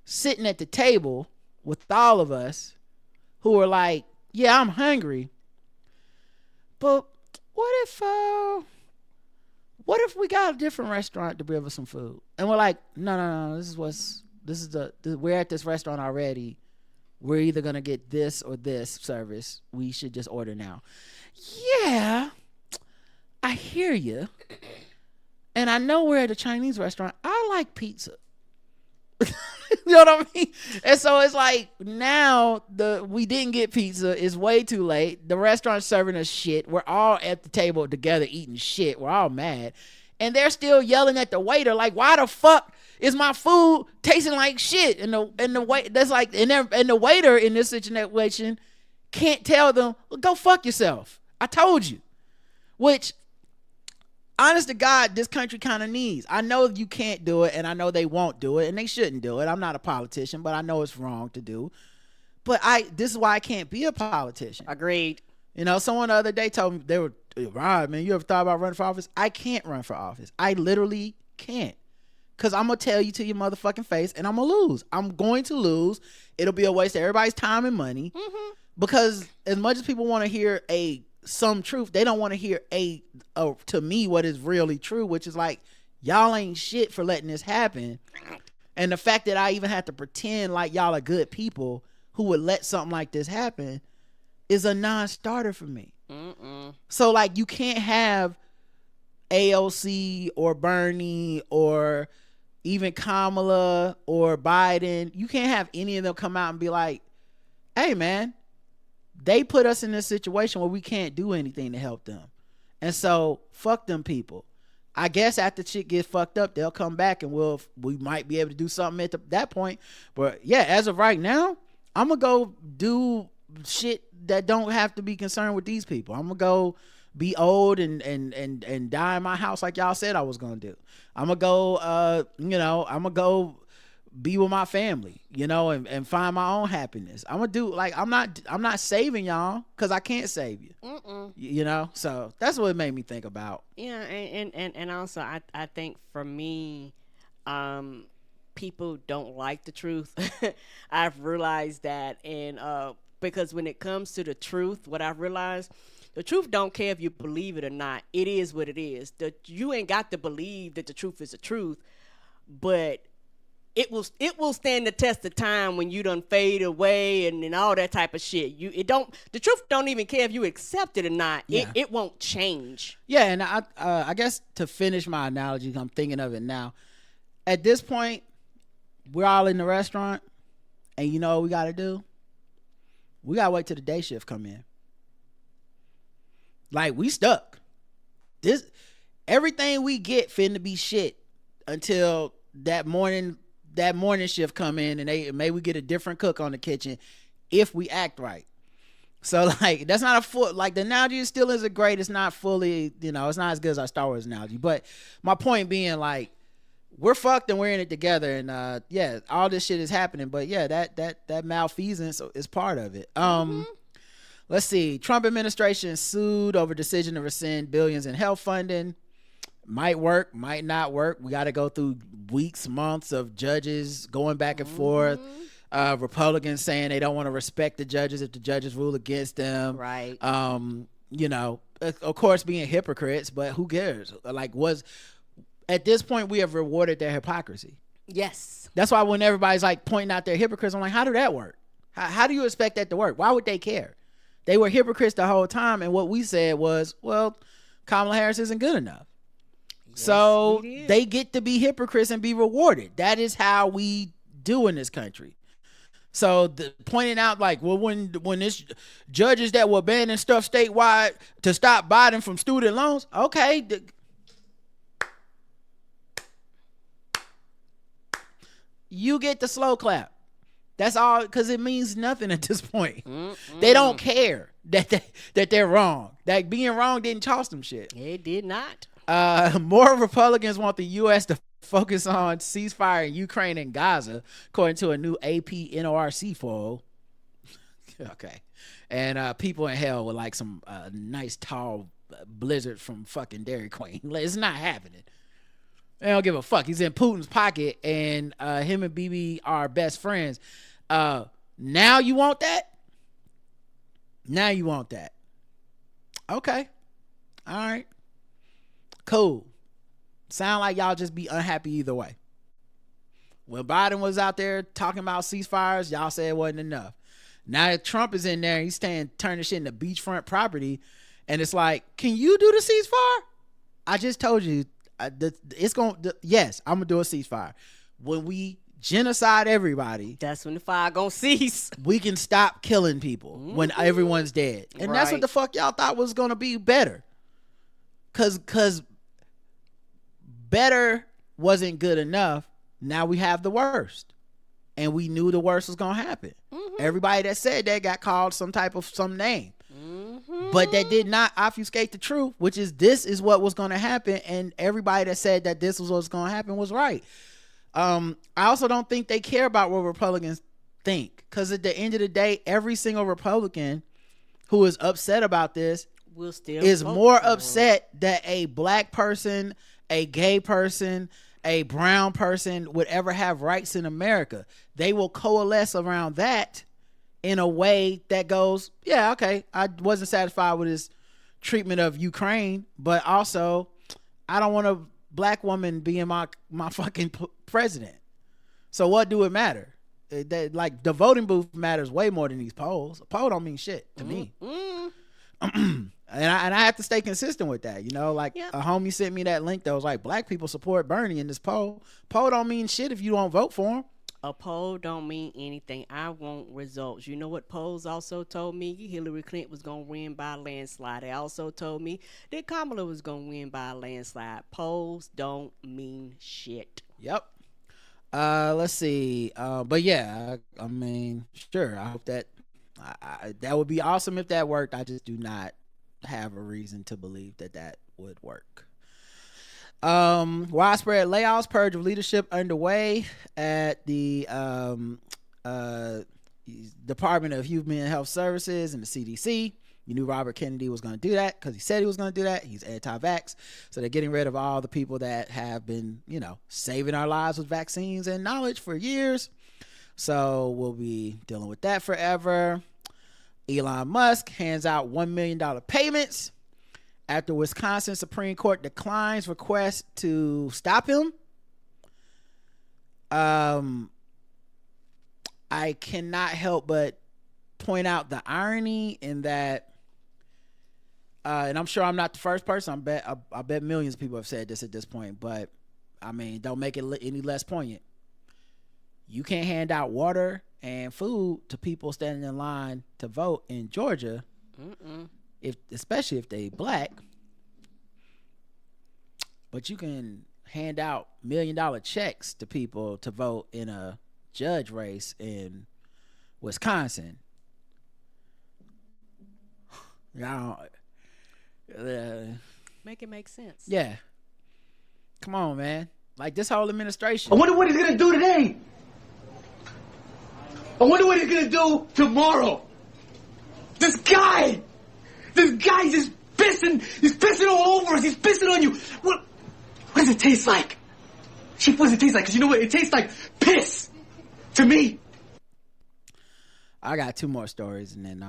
sitting at the table with all of us who were like, yeah, I'm hungry, but what if we got a different restaurant to bring us some food? And we're like, no, we're at this restaurant already. We're either gonna get this or this service. We should just order now. Yeah, I hear you. And I know we're at a Chinese restaurant. I like pizza. You know what I mean? And so it's like, now we didn't get pizza. It's way too late. The restaurant's serving us shit. We're all at the table together eating shit. We're all mad. And they're still yelling at the waiter like, why the fuck is my food tasting like shit? And the wait, that's like, and the waiter in this situation can't tell them, well, go fuck yourself. I told you. Which, honest to God, this country kind of needs. I know you can't do it, and I know they won't do it, and they shouldn't do it. I'm not a politician, but I know it's wrong to do. But this is why I can't be a politician. Agreed. You know, someone the other day told me, they were, Rod, man, you ever thought about running for office? I can't run for office. I literally can't. Because I'm going to tell you to your motherfucking face, and I'm going to lose. I'm going to lose. It'll be a waste of everybody's time and money. Mm-hmm. Because as much as people want to hear some truth, they don't want to hear to me what is really true, which is like, y'all ain't shit for letting this happen. And the fact that I even have to pretend like y'all are good people who would let something like this happen is a non-starter for me. Mm-mm. So like, you can't have AOC or Bernie or even Kamala or Biden. You can't have any of them come out and be like, hey man, they put us in this situation where we can't do anything to help them. And so fuck them people. I guess after shit gets fucked up, they'll come back and we might be able to do something at that point. But yeah, as of right now, I'm going to go do shit that don't have to be concerned with these people. I'm going to go be old and die in my house like y'all said I was going to do. I'm going to go, I'm going to go be with my family, and find my own happiness. I'm gonna do, like, I'm not saving y'all because I can't save you. Mm-mm. So that's what it made me think about. Yeah, and also I think for me, people don't like the truth. I've realized that, and because when it comes to the truth, what I've realized, the truth don't care if you believe it or not. It is what it is. You ain't got to believe that the truth is the truth, but it will stand the test of time when you done fade away and all that type of shit. The truth don't even care if you accept it or not. Yeah. It won't change. Yeah, and I guess to finish my analogy, I'm thinking of it now. At this point, we're all in the restaurant, and you know what we got to do? We got to wait till the day shift come in. Like, we stuck. Everything we get finna be shit until that morning shift come in, and maybe we get a different cook on the kitchen if we act right. So like, that's not the analogy still isn't great. It's not fully, it's not as good as our Star Wars analogy. But my point being, like, we're fucked and we're in it together, and yeah, all this shit is happening. But yeah, that malfeasance is part of it. Let's see. Trump administration sued over decision to rescind billions in health funding. Might work, might not work. We got to go through weeks, months of judges going back and forth. Republicans saying they don't want to respect the judges if the judges rule against them. Right. Of course, being hypocrites, but who cares? Like, at this point, we have rewarded their hypocrisy. Yes. That's why when everybody's like pointing out their hypocrites, I'm like, how did that work? How do you expect that to work? Why would they care? They were hypocrites the whole time, and what we said was, well, Kamala Harris isn't good enough. Yes, so they get to be hypocrites and be rewarded. That is how we do in this country. So pointing out like, well, when this judges that were banning stuff statewide to stop Biden from student loans, okay. You get the slow clap. That's all, because it means nothing at this point. They don't care that they're wrong. That being wrong didn't cost them shit. It did not. More Republicans want the U.S. to focus on ceasefire in Ukraine and Gaza, according to a new AP NORC poll. Okay. And people in hell with like some nice tall blizzard from fucking Dairy Queen. It's not happening. They don't give a fuck. He's in Putin's pocket, and him and Bibi are best friends. Now you want that? Now you want that? Okay. All right. Cool. Sound like y'all just be unhappy either way. When Biden was out there talking about ceasefires, y'all said it wasn't enough. Now that Trump is in there, he's turning shit into beachfront property, and it's like, can you do the ceasefire? I just told you. Yes, I'm gonna do a ceasefire. When we genocide everybody, that's when the fire gonna cease. We can stop killing people when everyone's dead, and that's what the fuck y'all thought was gonna be better. Cause better wasn't good enough. Now we have the worst, and we knew the worst was gonna happen. Everybody that said that got called some name. But that did not obfuscate the truth, which is this is what was going to happen, and everybody that said that this was what's going to happen was right. I also don't think they care about what Republicans think, because at the end of the day, every single Republican who is upset about this is more upset that a black person, a gay person, a brown person would ever have rights in America. They will coalesce around that in a way that goes, yeah, okay, I wasn't satisfied with his treatment of Ukraine, but also I don't want a black woman being my fucking president. So what do it matter? Like the voting booth matters way more than these polls. A poll don't mean shit to me. And I have to stay consistent with that. You know, like a homie sent me that link that was like, black people support Bernie in this poll. Poll don't mean shit if you don't vote for him. A poll don't mean anything. I want results. You know what polls also told me? Hillary Clinton was going to win by a landslide. They also told me that Kamala was going to win by a landslide. Polls don't mean shit. Yep. Let's see. But yeah, I mean, sure. I hope that that would be awesome if that worked. I just do not have a reason to believe that would work. Widespread layoffs, purge of leadership underway at the Department of Human and Health Services and the CDC. You knew Robert Kennedy was going to do that because he said he was going to do that. He's anti-vax. So they're getting rid of all the people that have been, saving our lives with vaccines and knowledge for years. So we'll be dealing with that forever. Elon Musk hands out $1 million payments after Wisconsin Supreme Court declines request to stop him. I cannot help but point out the irony in that, and I'm sure I'm not the first person. I bet millions of people have said this at this point, but I mean, don't make it any less poignant. You can't hand out water and food to people standing in line to vote in Georgia. Especially if they black, but you can hand out $1 million checks to people to vote in a judge race in Wisconsin. Make it make sense. Yeah, come on, man. Like this whole administration. I wonder what he's gonna do today. I wonder what he's gonna do tomorrow. This guy just pissing. He's pissing all over us. He's pissing on you. What does it taste like? Chief, what does it taste like? Because you know what? It tastes like piss to me. I got two more stories, and then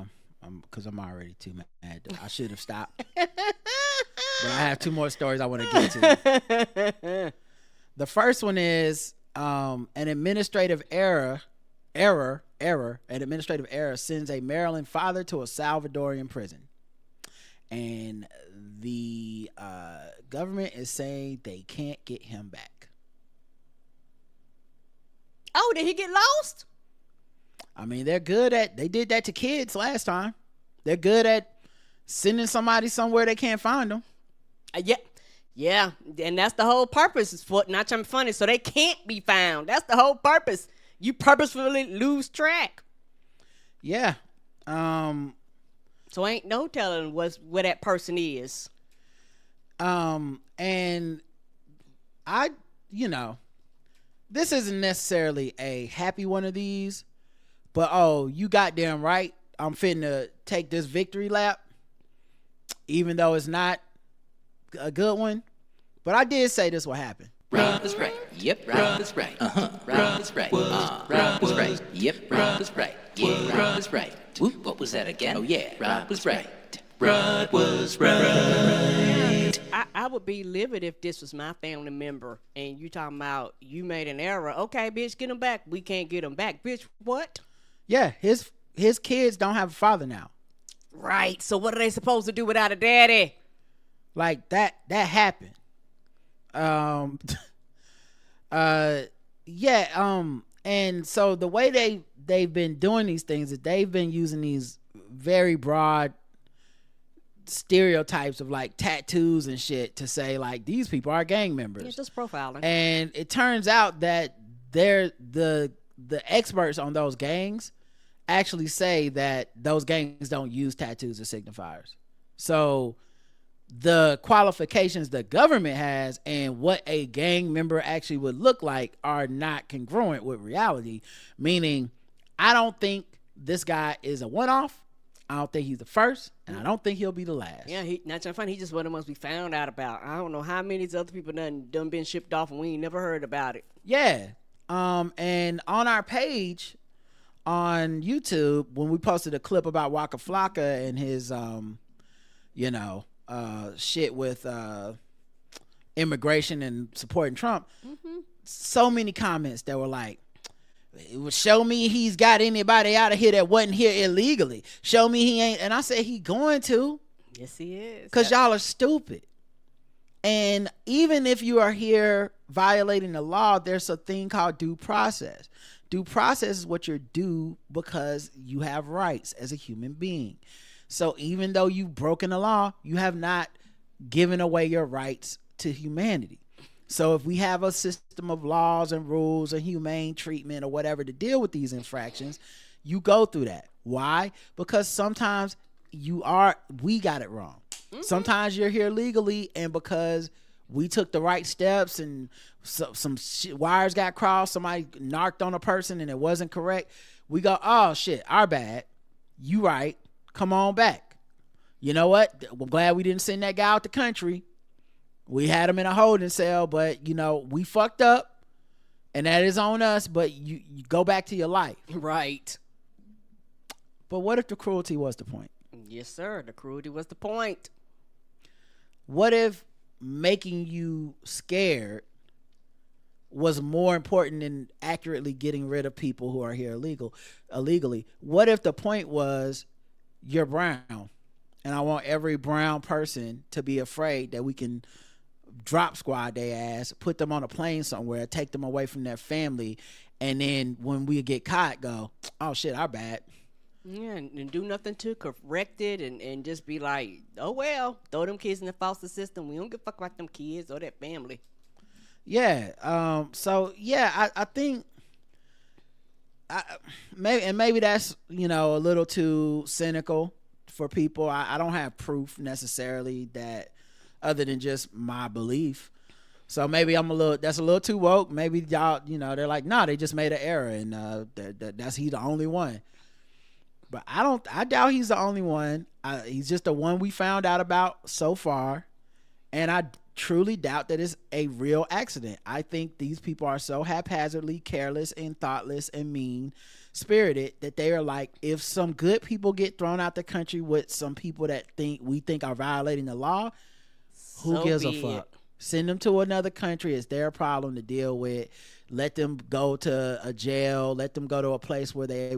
because I'm already too mad. I should have stopped. But I have two more stories I want to get to. The first one is An administrative error sends a Maryland father to a Salvadorian prison. And the government is saying they can't get him back. Oh, did he get lost? I mean, they did that to kids last time. They're good at sending somebody somewhere they can't find them. Yeah, and that's the whole purpose, is for not trying to be funny, so they can't be found. That's the whole purpose. You purposefully lose track. Yeah. So ain't no telling where that person is. And I, this isn't necessarily a happy one of these, but you goddamn right, I'm finna take this victory lap, even though it's not a good one. But I did say this will happen. Rob is right. Yep, Rob is right. Rob is right. Rob is right. Yep, Rob is right. Yeah, Rob is right. Whoop, what was that again? Oh yeah, Rob was right. Rod was right. I would be livid if this was my family member and you talking about you made an error. Okay, bitch, get him back. We can't get him back. Bitch, what? Yeah, his kids don't have a father now. Right. So what are they supposed to do without a daddy? Like that happened. And so the way they've been doing these things is they've been using these very broad stereotypes of like tattoos and shit to say like these people are gang members. Yeah, just profiling. And it turns out that they're the experts on those gangs actually say that those gangs don't use tattoos as signifiers. So the qualifications the government has and what a gang member actually would look like are not congruent with reality. Meaning, I don't think this guy is a one-off. I don't think he's the first, and I don't think he'll be the last. Yeah, not trying to find. He just one of the ones we found out about. I don't know how many of these other people done been shipped off and we ain't never heard about it. Yeah. And on our page on YouTube, when we posted a clip about Waka Flocka and his shit with immigration and supporting Trump, so many comments that were like, it would show me he's got anybody out of here that wasn't here illegally. Show me he ain't. And I said he going to. Yes, he is. Because y'all are stupid. And even if you are here violating the law, there's a thing called due process. Due process is what you're due because you have rights as a human being. So even though you've broken the law, you have not given away your rights to humanity. So if we have a system of laws and rules and humane treatment or whatever to deal with these infractions, you go through that. Why? Because sometimes we got it wrong. Sometimes you're here legally, and because we took the right steps and some wires got crossed, somebody narked on a person and it wasn't correct, we go, oh shit, our bad. You right. Come on back. You know what? I'm glad we didn't send that guy out the country. We had him in a holding cell, but we fucked up, and that is on us. But you go back to your life, right? But what if the cruelty was the point? Yes, sir. The cruelty was the point. What if making you scared was more important than accurately getting rid of people who are here illegally? What if the point was you're brown, and I want every brown person to be afraid that we can drop squad their ass, put them on a plane somewhere, take them away from their family, and then when we get caught, go, oh shit, our bad. Yeah, and do nothing to correct it, and just be like, oh well, throw them kids in the foster system. We don't give a fuck about them kids or that family. Yeah. So yeah, I think maybe that's a little too cynical for people. I don't have proof necessarily that, other than just my belief. So maybe that's a little too woke. Maybe y'all, they're like, nah, they just made an error, and that's he's the only one. But I doubt he's the only one. He's just the one we found out about so far, and I truly doubt that it's a real accident. I think these people are so haphazardly careless and thoughtless and mean spirited that they are like, if some good people get thrown out the country with some people that we think are violating the law, who gives a fuck? Send them to another country. It's their problem to deal with. let them go to a jail, let them go to a place where they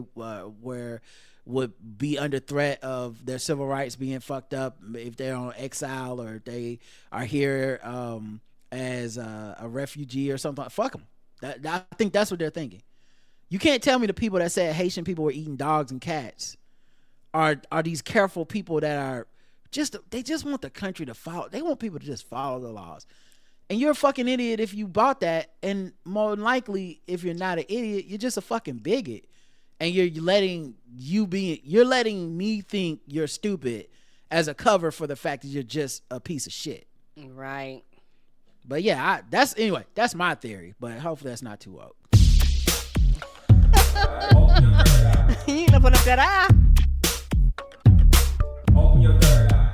would be under threat of their civil rights being fucked up if they're on exile or if they are here as a refugee or something. Fuck them. I think that's what they're thinking. You can't tell me the people that said Haitian people were eating dogs and cats are these careful people that are they just want the country to follow. They want people to just follow the laws. And you're a fucking idiot if you bought that. And more than likely, if you're not an idiot, you're just a fucking bigot. And you're letting me think you're stupid as a cover for the fact that you're just a piece of shit. Right. But yeah, that's my theory. But hopefully that's not too woke. You ain't open up that eye. Open your third eye.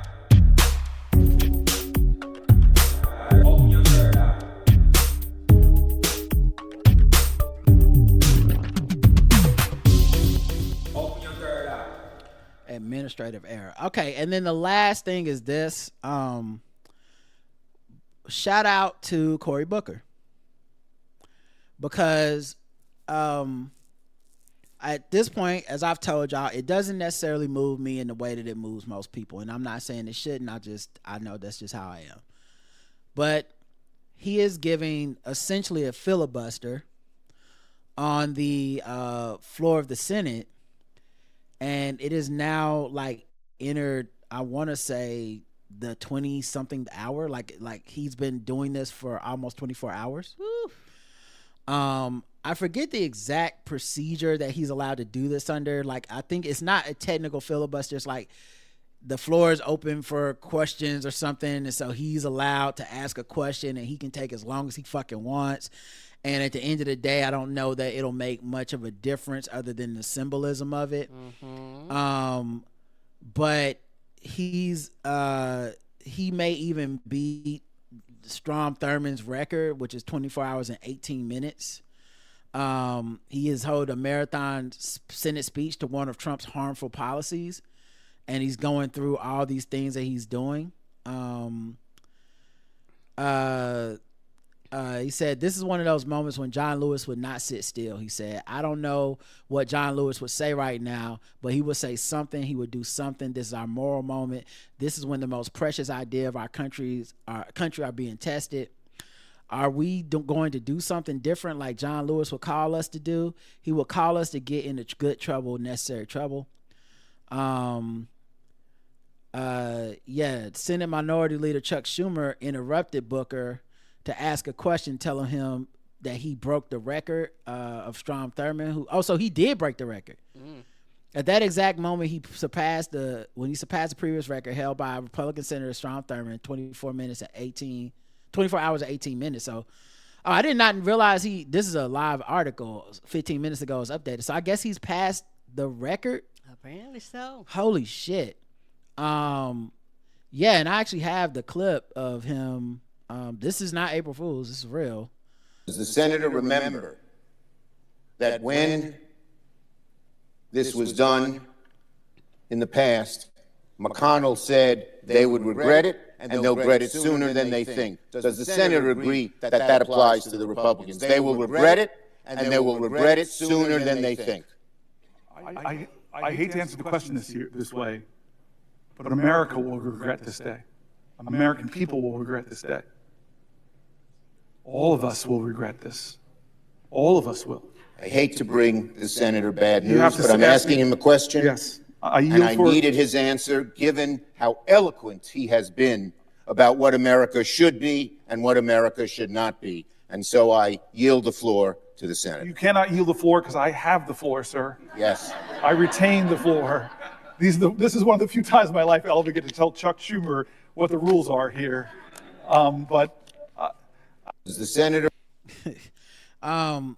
Open your third eye. Open your third eye. Administrative error. Okay, and then the last thing is this. Shout out to Cory Booker. Because at this point, as I've told y'all, it doesn't necessarily move me in the way that it moves most people. And I'm not saying it shouldn't. I know that's just how I am. But he is giving essentially a filibuster on the floor of the Senate. And it is now like entered, I want to say, the 20-something hour. Like he's been doing this for almost 24 hours. Woo. I forget the exact procedure that he's allowed to do this under. Like, I think it's not a technical filibuster. It's like the floor is open for questions or something. And so he's allowed to ask a question and he can take as long as he fucking wants. And at the end of the day, I don't know that it'll make much of a difference other than the symbolism of it. Mm-hmm. But he may even beat Strom Thurmond's record, which is 24 hours and 18 minutes. He has held a marathon Senate speech to one of Trump's harmful policies, and he's going through all these things that he's doing. He said, this is one of those moments when John Lewis would not sit still. He said, I don't know what John Lewis would say right now, but he would say something. He would do something. This is our moral moment. This is when the most precious idea of our country are being tested. Are we going to do something different like John Lewis would call us to do? He will call us to get into good trouble, necessary trouble. Senate Minority Leader Chuck Schumer interrupted Booker to ask a question, telling him that he broke the record of Strom Thurmond. So he did break the record. At that exact moment, he surpassed the previous record held by Republican Senator Strom Thurmond, 24 hours and 18 minutes. So I did not realize this is a live article 15 minutes ago. It was updated. So I guess he's passed the record. Apparently so. Holy shit. And I actually have the clip of him. This is not April Fool's. This is real. Does the senator remember that when this was done in the past, McConnell said they would regret it and they'll regret it sooner than they think? Does the senator agree that that applies to the Republicans? They will regret it and they will regret it sooner than they think. I hate to answer the question this way, but America will regret this day. American people will regret this day. All of us will regret this. All of us will. I hate to bring the senator bad news, but I'm asking him a question. Yes. I needed his answer, given how eloquent he has been about what America should be and what America should not be. And so I yield the floor to the senator. You cannot yield the floor because I have the floor, sir. Yes. I retain the floor. This is one of the few times in my life I'll ever get to tell Chuck Schumer what the rules are here. Is the senator? And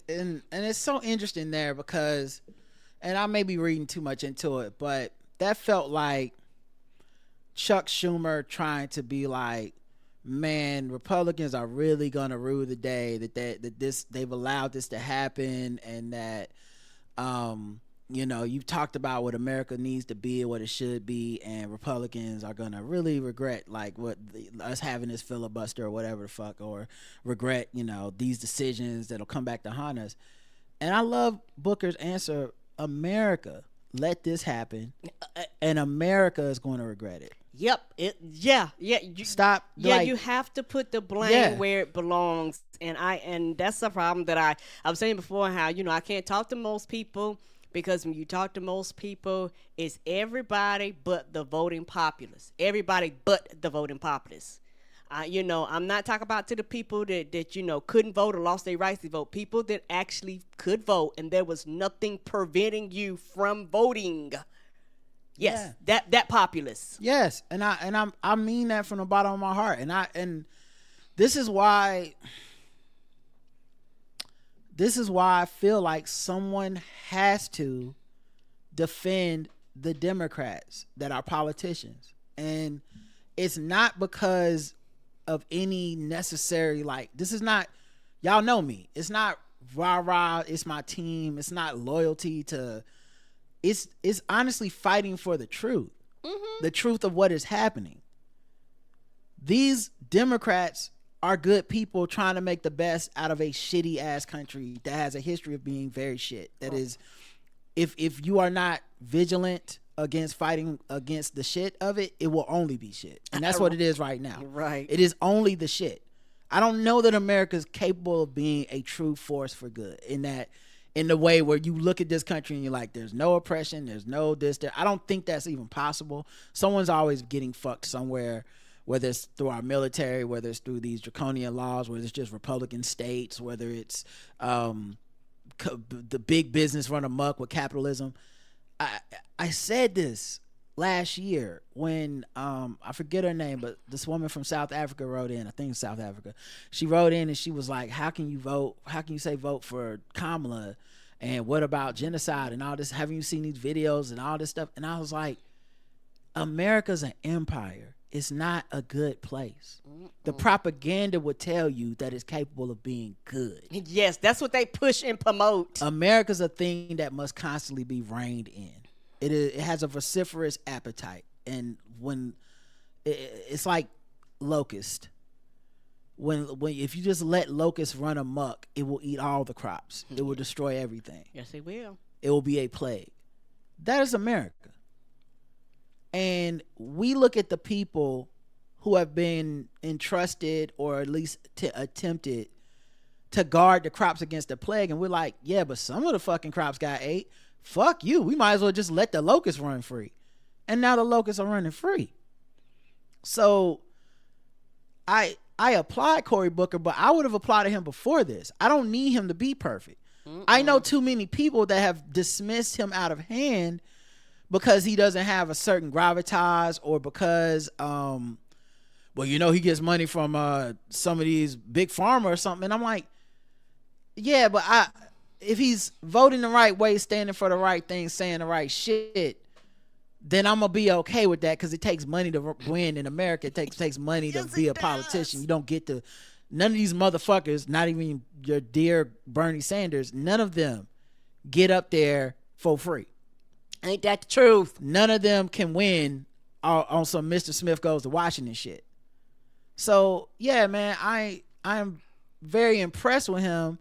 it's so interesting there because, and I may be reading too much into it, but that felt like Chuck Schumer trying to be like, man, Republicans are really gonna rue the day that they've allowed this to happen, and that you know, you've talked about what America needs to be and what it should be, and Republicans are gonna really regret like us having this filibuster or whatever the fuck, or regret, you know, these decisions that'll come back to haunt us. And I love Booker's answer: America let this happen, and America is going to regret it. Yep. Stop. Yeah, like, you have to put the blame where it belongs, and that's the problem that I was saying before. How, you know, I can't talk to most people, because when you talk to most people, it's everybody but the voting populace. Everybody but the voting populace. You know, I'm not talking about to the people that you know couldn't vote or lost their rights to vote. People that actually could vote, and there was nothing preventing you from voting. Yes, that populace. Yes, and I mean that from the bottom of my heart, and this is why I feel like someone has to defend the Democrats that are politicians, and it's not because of any necessary, like, this is not, y'all know me, it's not rah, it's my team, it's not loyalty to, it's honestly fighting for the truth. The truth of what is happening. These Democrats are good people trying to make the best out of a shitty ass country that has a history of being very shit. That is, if you are not vigilant against fighting against the shit of it, it will only be shit. And that's what it is right now. Right. It is only the shit. I don't know that America is capable of being a true force for good in the way where you look at this country and you're like, there's no oppression, there's no this, there. I don't think that's even possible. Someone's always getting fucked somewhere, whether it's through our military, whether it's through these draconian laws, whether it's just Republican states, whether it's the big business run amok with capitalism. I said this last year when I forget her name, but this woman from South Africa wrote in. I think it's South Africa. She wrote in and she was like, how can you vote? How can you say vote for Kamala? And what about genocide and all this? Haven't you seen these videos and all this stuff? And I was like, America's an empire. It's not a good place. The propaganda would tell you that it's capable of being good. Yes, that's what they push and promote. America's a thing that must constantly be reined in. It has a vociferous appetite, and when it's like locust. When if you just let locusts run amok, it will eat all the crops. It will destroy everything. Yes, it will. It will be a plague. That is America. And we look at the people who have been entrusted or at least attempted to guard the crops against the plague, and we're like, yeah, but some of the fucking crops got ate. Fuck you. We might as well just let the locusts run free. And now the locusts are running free. So I applied Cory Booker, but I would have applauded him before this. I don't need him to be perfect. I know too many people that have dismissed him out of hand because he doesn't have a certain gravitas, or because well, you know, he gets money from some of these big pharma or something. And I'm like, yeah, but if he's voting the right way, standing for the right thing, saying the right shit, then I'm gonna be okay with that, because it takes money to win in America. It takes money to be a politician. You don't get to, none of these motherfuckers, not even your dear Bernie Sanders, none of them get up there for free. Ain't that the truth? None of them can win on some Mr. Smith goes to Washington shit. So yeah, man, I'm very impressed with him.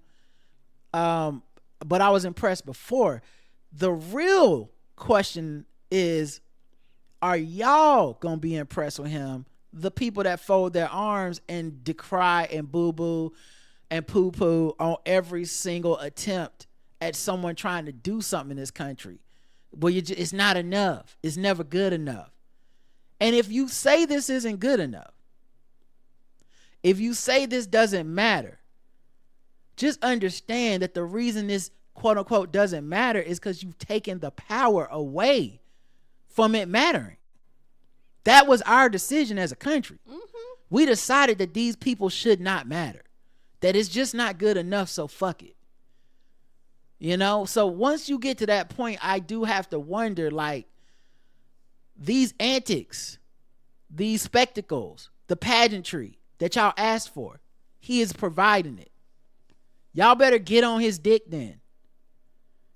But I was impressed before. The real question is, are y'all gonna be impressed with him? The people that fold their arms and decry and boo-boo and poo-poo on every single attempt at someone trying to do something in this country. Well, it's not enough. It's never good enough. And if you say this isn't good enough, if you say this doesn't matter, just understand that the reason this quote unquote doesn't matter is because you've taken the power away from it mattering. That was our decision as a country. We decided that these people should not matter, that it's just not good enough, so fuck it. You know, so once you get to that point, I do have to wonder, like, these antics, these spectacles, the pageantry that y'all asked for, he is providing it. Y'all better get on his dick then.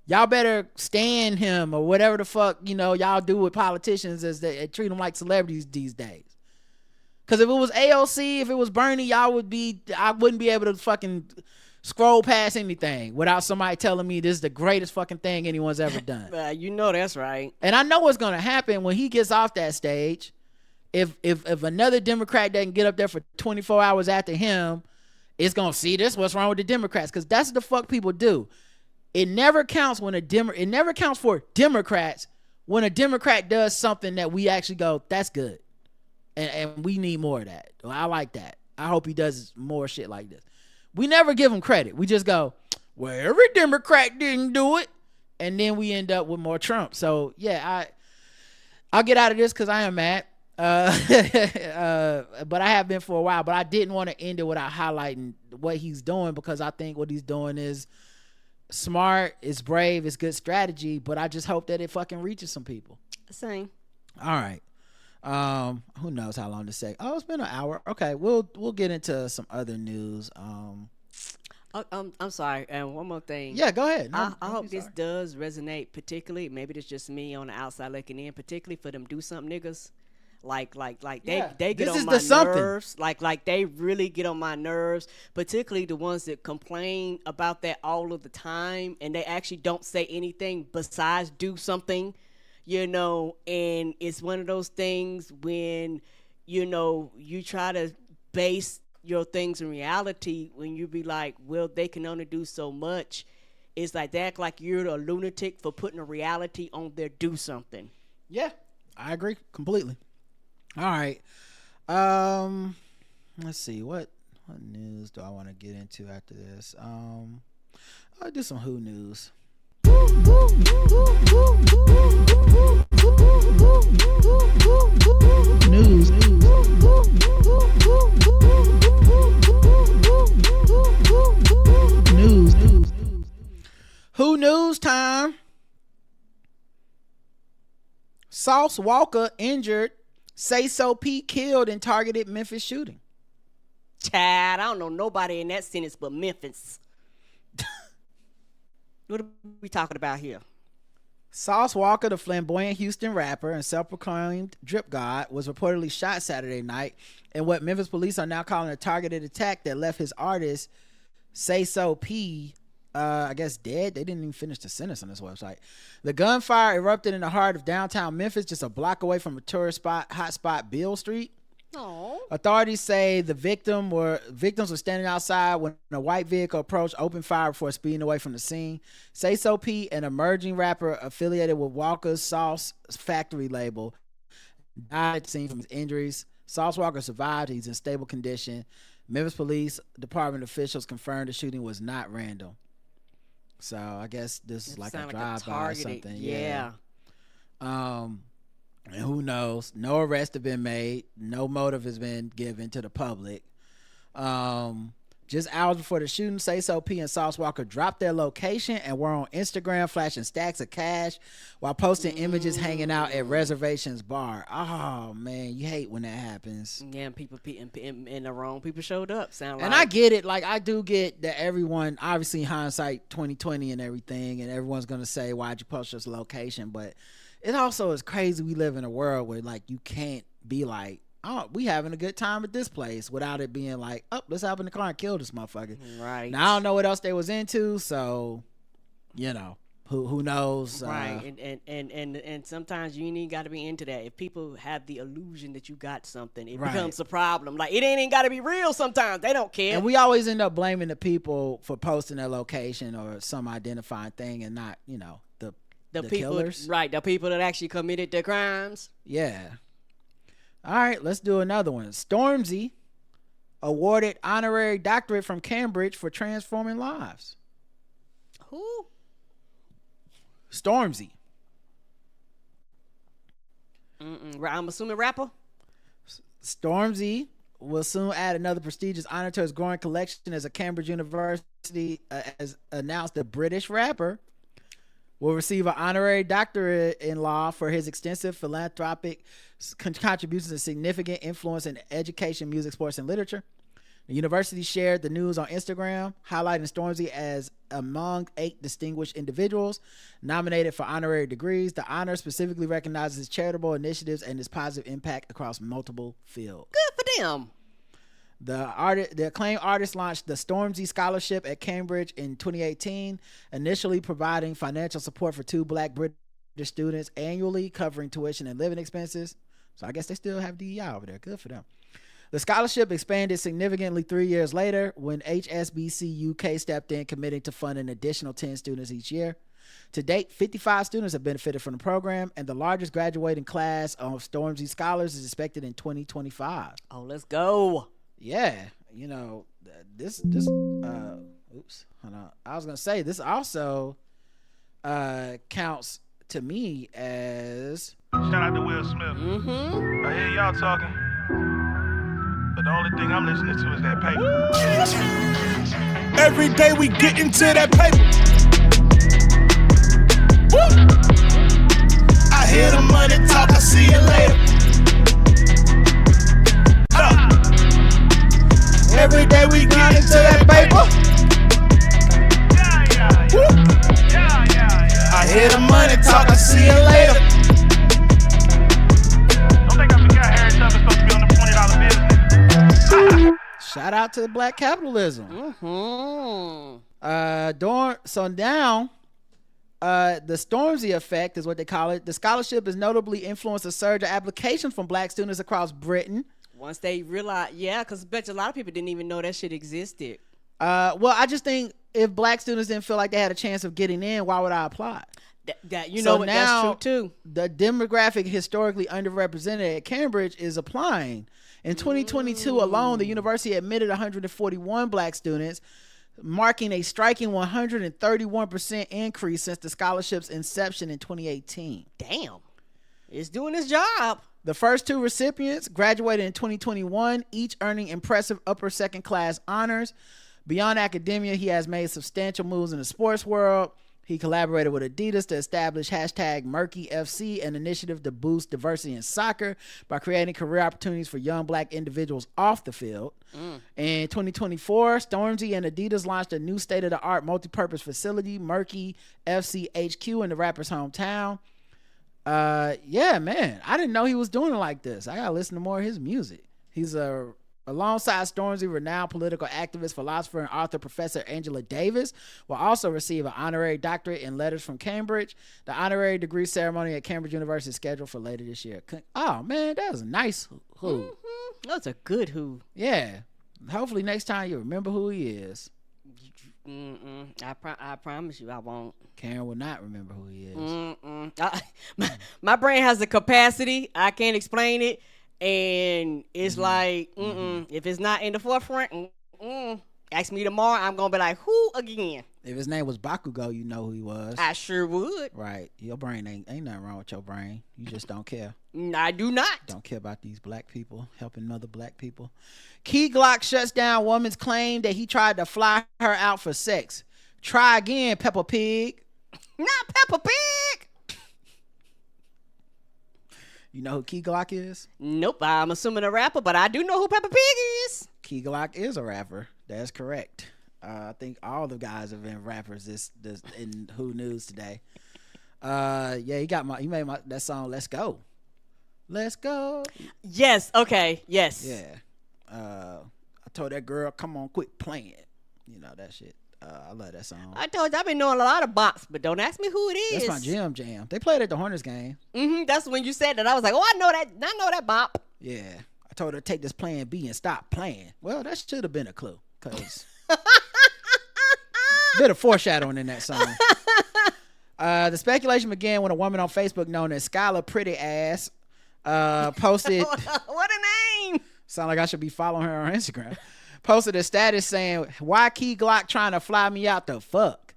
y'all better stand him or whatever the fuck, y'all do with politicians as they treat them like celebrities these days. Because if it was AOC, if it was Bernie, I wouldn't be able to fucking scroll past anything without somebody telling me this is the greatest fucking thing anyone's ever done. That's right. And I know what's going to happen when he gets off that stage. If another Democrat doesn't get up there for 24 hours after him, it's going to see this. What's wrong with the Democrats? Because that's what the fuck people do. It never counts it never counts for Democrats when a Democrat does something that we actually go, that's good. And we need more of that. I like that. I hope he does more shit like this. We never give him credit. We just go, well, every Democrat didn't do it. And then we end up with more Trump. So, yeah, I'll get out of this because I am mad. But I have been for a while. But I didn't want to end it without highlighting what he's doing, because I think what he's doing is smart, it's brave, it's good strategy. But I just hope that it fucking reaches some people. Same. All right. Who knows how long to say? Oh, it's been an hour. Okay, we'll get into some other news. I'm sorry, and one more thing. Yeah, go ahead. I hope this does resonate, particularly. Maybe it's just me on the outside looking in, particularly for them do something niggas. Like they get on my nerves. Like they really get on my nerves, particularly the ones that complain about that all of the time, and they actually don't say anything besides do something. And it's one of those things when, you try to base your things in reality, when you be like, well, they can only do so much. It's like they act like you're a lunatic for putting a reality on their do something. Yeah, I agree completely. All right. Let's see. What news do I want to get into after this? I'll do some Who news. News. Who news time? Sauce Walker injured. Say So P killed in targeted Memphis shooting. Chad, I don't know nobody in that sentence but Memphis. What are we talking about here? Sauce Walker, the flamboyant Houston rapper and self-proclaimed drip god, was reportedly shot Saturday night in what Memphis police are now calling a targeted attack that left his artist, Say So P, I guess dead. They didn't even finish the sentence on this website. The gunfire erupted in the heart of downtown Memphis, just a block away from a tourist hotspot, Beale Street. Aww. Authorities say the victims were standing outside when a white vehicle approached, opened fire before speeding away from the scene. Say So P, an emerging rapper affiliated with Walker's Sauce Factory label, died at the scene from his injuries. Sauce Walker survived. He's in stable condition. Memphis Police Department officials confirmed the shooting was not random. So I guess this is like a drive-by or something. Yeah. And who knows? No arrests have been made. No motive has been given to the public. Just hours before the shooting, Say So P and Sauce Walker dropped their location and were on Instagram flashing stacks of cash while posting images hanging out at Reservations Bar. Oh, man, you hate when that happens. Yeah, people in the wrong people showed up. And I get it. Like, I do get that everyone, obviously hindsight 2020 and everything, and everyone's going to say, why'd you post this location? But it also is crazy we live in a world where, like, you can't be like, oh, we having a good time at this place without it being like, oh, let's hop in the car and kill this motherfucker. Right. Now I don't know what else they was into, so who knows? Right. And sometimes you ain't even got to be into that. If people have the illusion that you got something, it becomes a problem. Like, it ain't even got to be real sometimes. They don't care. And we always end up blaming the people for posting their location or some identifying thing, and not, the people, killers. Right, the people that actually committed the crimes. Yeah. All right, let's do another one. Stormzy awarded honorary doctorate from Cambridge for transforming lives. Who? Stormzy. I'm assuming rapper. Stormzy will soon add another prestigious honor to his growing collection as a Cambridge University, as announced the British rapper will receive an honorary doctorate in law for his extensive philanthropic contributions and significant influence in education, music, sports, and literature. The university shared the news on Instagram, highlighting Stormzy as among 8 distinguished individuals nominated for honorary degrees. The honor specifically recognizes his charitable initiatives and his positive impact across multiple fields. Good for them. The acclaimed artist launched the Stormzy Scholarship at Cambridge in 2018, initially providing financial support for 2 Black British students annually, covering tuition and living expenses. So I guess they still have DEI over there. Good for them. The scholarship expanded significantly 3 years later when HSBC UK stepped in, committing to fund an additional 10 students each year. To date, 55 students have benefited from the program, and the largest graduating class of Stormzy scholars is expected in 2025. Oh, let's go. Yeah, this oops, hold on. I was gonna say this also counts to me as shout out to Will Smith. Mm-hmm. I hear y'all talking, but the only thing I'm listening to is that paper. Every day we get into that paper. Woo! I hear the money talk, I see you later. Every day we get into that paper. I hear the money talk, I see you later. Don't think I forgot Harry Tubman's supposed to be on the $20 business. shout out to Black capitalism. So now the Stormzy effect is what they call it. The scholarship has notably influenced a surge of applications from Black students across Britain. Once they realize, because I bet you a lot of people didn't even know that shit existed. Well, I just think if Black students didn't feel like they had a chance of getting in, why would I apply? That's true too. The demographic historically underrepresented at Cambridge is applying. In 2022 alone, the university admitted 141 Black students, marking a striking 131% increase since the scholarship's inception in 2018. Damn, it's doing its job. The first 2 recipients graduated in 2021, each earning impressive upper second class honors. Beyond academia, he has made substantial moves in the sports world. He collaborated with Adidas to establish #MurkyFC, an initiative to boost diversity in soccer by creating career opportunities for young Black individuals off the field. In 2024, Stormzy and Adidas launched a new state-of-the-art multi-purpose facility, Murky FC HQ, in the rapper's hometown. Yeah, man, I didn't know he was doing it like this. I gotta listen to more of his music. He's alongside Stormzy, renowned political activist, philosopher, and author Professor Angela Davis will also receive an honorary doctorate in letters from Cambridge. The honorary degree ceremony at Cambridge University is scheduled for later this year. Oh man, that was a nice who. Mm-hmm. That's a good who. Yeah. Hopefully next time you remember who he is. I promise you I won't. Karen will not remember who he is. My brain has the capacity. I can't explain it. And it's like, if it's not in the forefront, ask me tomorrow, I'm going to be like, who again? If his name was Bakugo, you know who he was. I sure would. Right. Your brain ain't nothing wrong with your brain. You just don't care. I do not. Don't care about these Black people, helping other Black people. Key Glock shuts down woman's claim that he tried to fly her out for sex. Try again, Peppa Pig. Not Peppa Pig. You know who Key Glock is? Nope, I'm assuming a rapper, but I do know who Peppa Pig is. Key Glock is a rapper. That's correct. I think all the guys have been rappers this in Who News today. Yeah, he made that song Let's Go. Let's go. Yes, okay, yes. Yeah. I told that girl, come on, quit playing. You know that shit. I love that song. I told you I've been knowing a lot of bops, but don't ask me who it is. That's my jam. They played at the Hornets game. That's when you said that. I was like, oh, I know that bop. Yeah. I told her to take this plan B and stop playing. Well, that should have been a clue, because bit of foreshadowing in that song. The speculation began when a woman on Facebook known as Skylar Pretty Ass posted. What a name! Sound like I should be following her on Instagram. Posted a status saying, "Why Key Glock trying to fly me out the fuck?"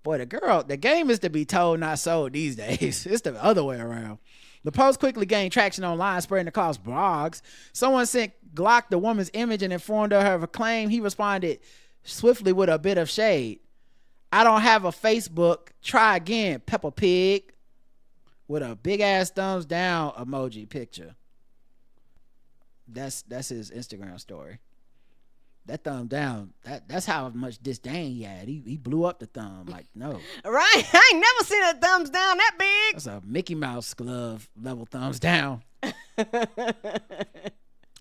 Boy, the game is to be told, not sold these days. It's the other way around. The post quickly gained traction online, spreading across blogs. Someone sent Glock the woman's image and informed her of a claim. He responded swiftly with a bit of shade. "I don't have a Facebook. Try again, Peppa Pig," with a big ass thumbs down emoji picture. That's his Instagram story. That thumb down. That's how much disdain he had. He blew up the thumb. Like, no. Right? I ain't never seen a thumbs down that big. That's a Mickey Mouse glove level thumbs down.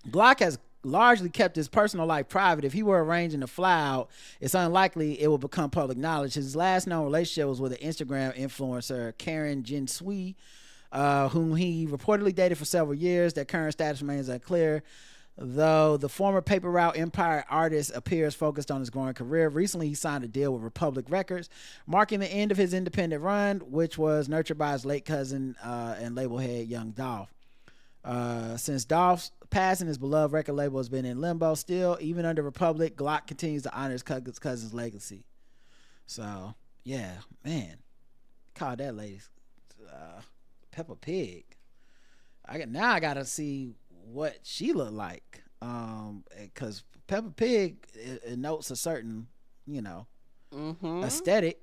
Glock has largely kept his personal life private. If he were arranging to fly out, it's unlikely it will become public knowledge. His last known relationship was with an Instagram influencer, Karen Jinsui, whom he reportedly dated for several years. Their current status remains unclear, though the former paper route empire artist appears focused on his growing career. Recently, he signed a deal with Republic Records, marking the end of his independent run, which was nurtured by his late cousin and label head, Young Dolph. Since Dolph's passing, his beloved record label has been in limbo. Still, even under Republic, Glock continues to honor his cousin's legacy. So, yeah, man. Call that lady Peppa Pig. Now I gotta see what she looked like, because Peppa Pig it notes a certain, aesthetic.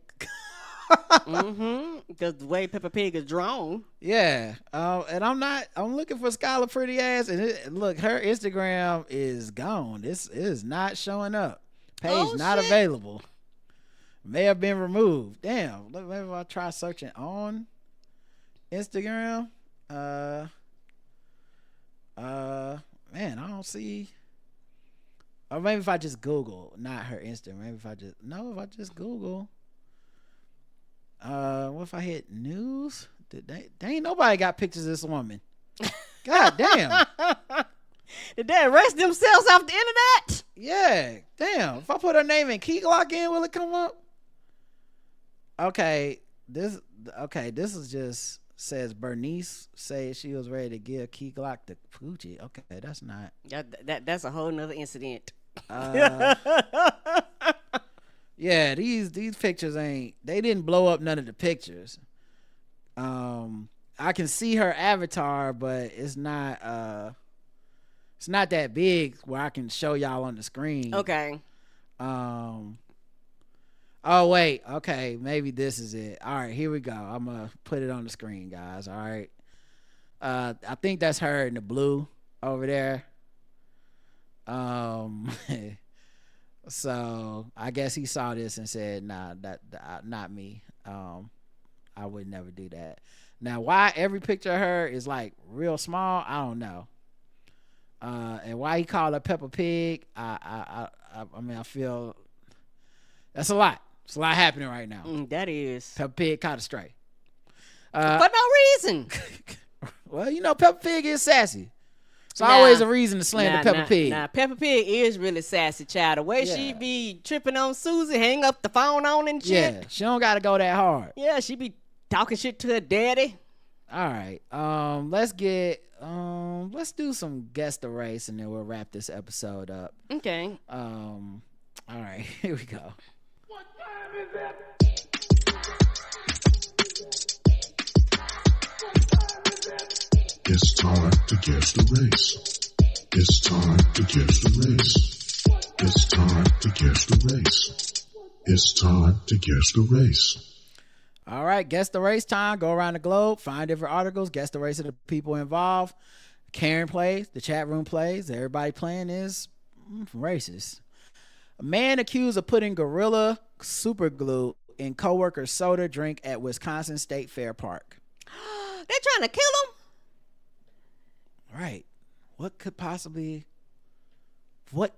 Because the way Peppa Pig is drawn. Yeah. And I'm looking for Skylar pretty ass, and look, her Instagram is gone. This is not showing up. Page not available. May have been removed. Damn. Look, maybe I'll try searching on Instagram. Man, I don't see. Or maybe if I just Google, not her Instagram. Maybe if I just Google. What if I hit news? They ain't nobody got pictures of this woman. God damn. Did they arrest themselves off the internet? Yeah, damn. If I put her name in Key Glock in, will it come up? Okay, this is just says Bernice said she was ready to give Key Glock the Poochie. Okay, that's not. That's a whole nother incident. Yeah, these pictures they didn't blow up none of the pictures. I can see her avatar, but it's not that big where I can show y'all on the screen. Okay. Oh wait, okay, maybe this is it. All right, here we go. I'm gonna put it on the screen, guys. All right. I think that's her in the blue over there. So I guess he saw this and said, nah, that not me. I would never do that. Now, why every picture of her is like real small, I don't know. And why he called her Peppa Pig, I mean, I feel that's a lot. It's a lot happening right now. That is. Peppa Pig caught a stray. For no reason. Well, Peppa Pig is sassy. It's always a reason to slander Peppa Pig. Peppa Pig is really sassy, child. The way she be tripping on Susie, hang up the phone on and shit. Yeah, she don't got to go that hard. Yeah, she be talking shit to her daddy. All right. Let's do some guess the race and then we'll wrap this episode up. Okay. All right, here we go. What time is it? It's time to guess the race. It's time to guess the race. It's time to guess the race. It's time to guess the race. All right, guess the race time. Go around the globe, find different articles, guess the race of the people involved. Karen plays, the chat room plays. Everybody playing is racist. A man accused of putting Gorilla super glue in coworker's soda drink at Wisconsin State Fair Park. They're trying to kill him? Right. What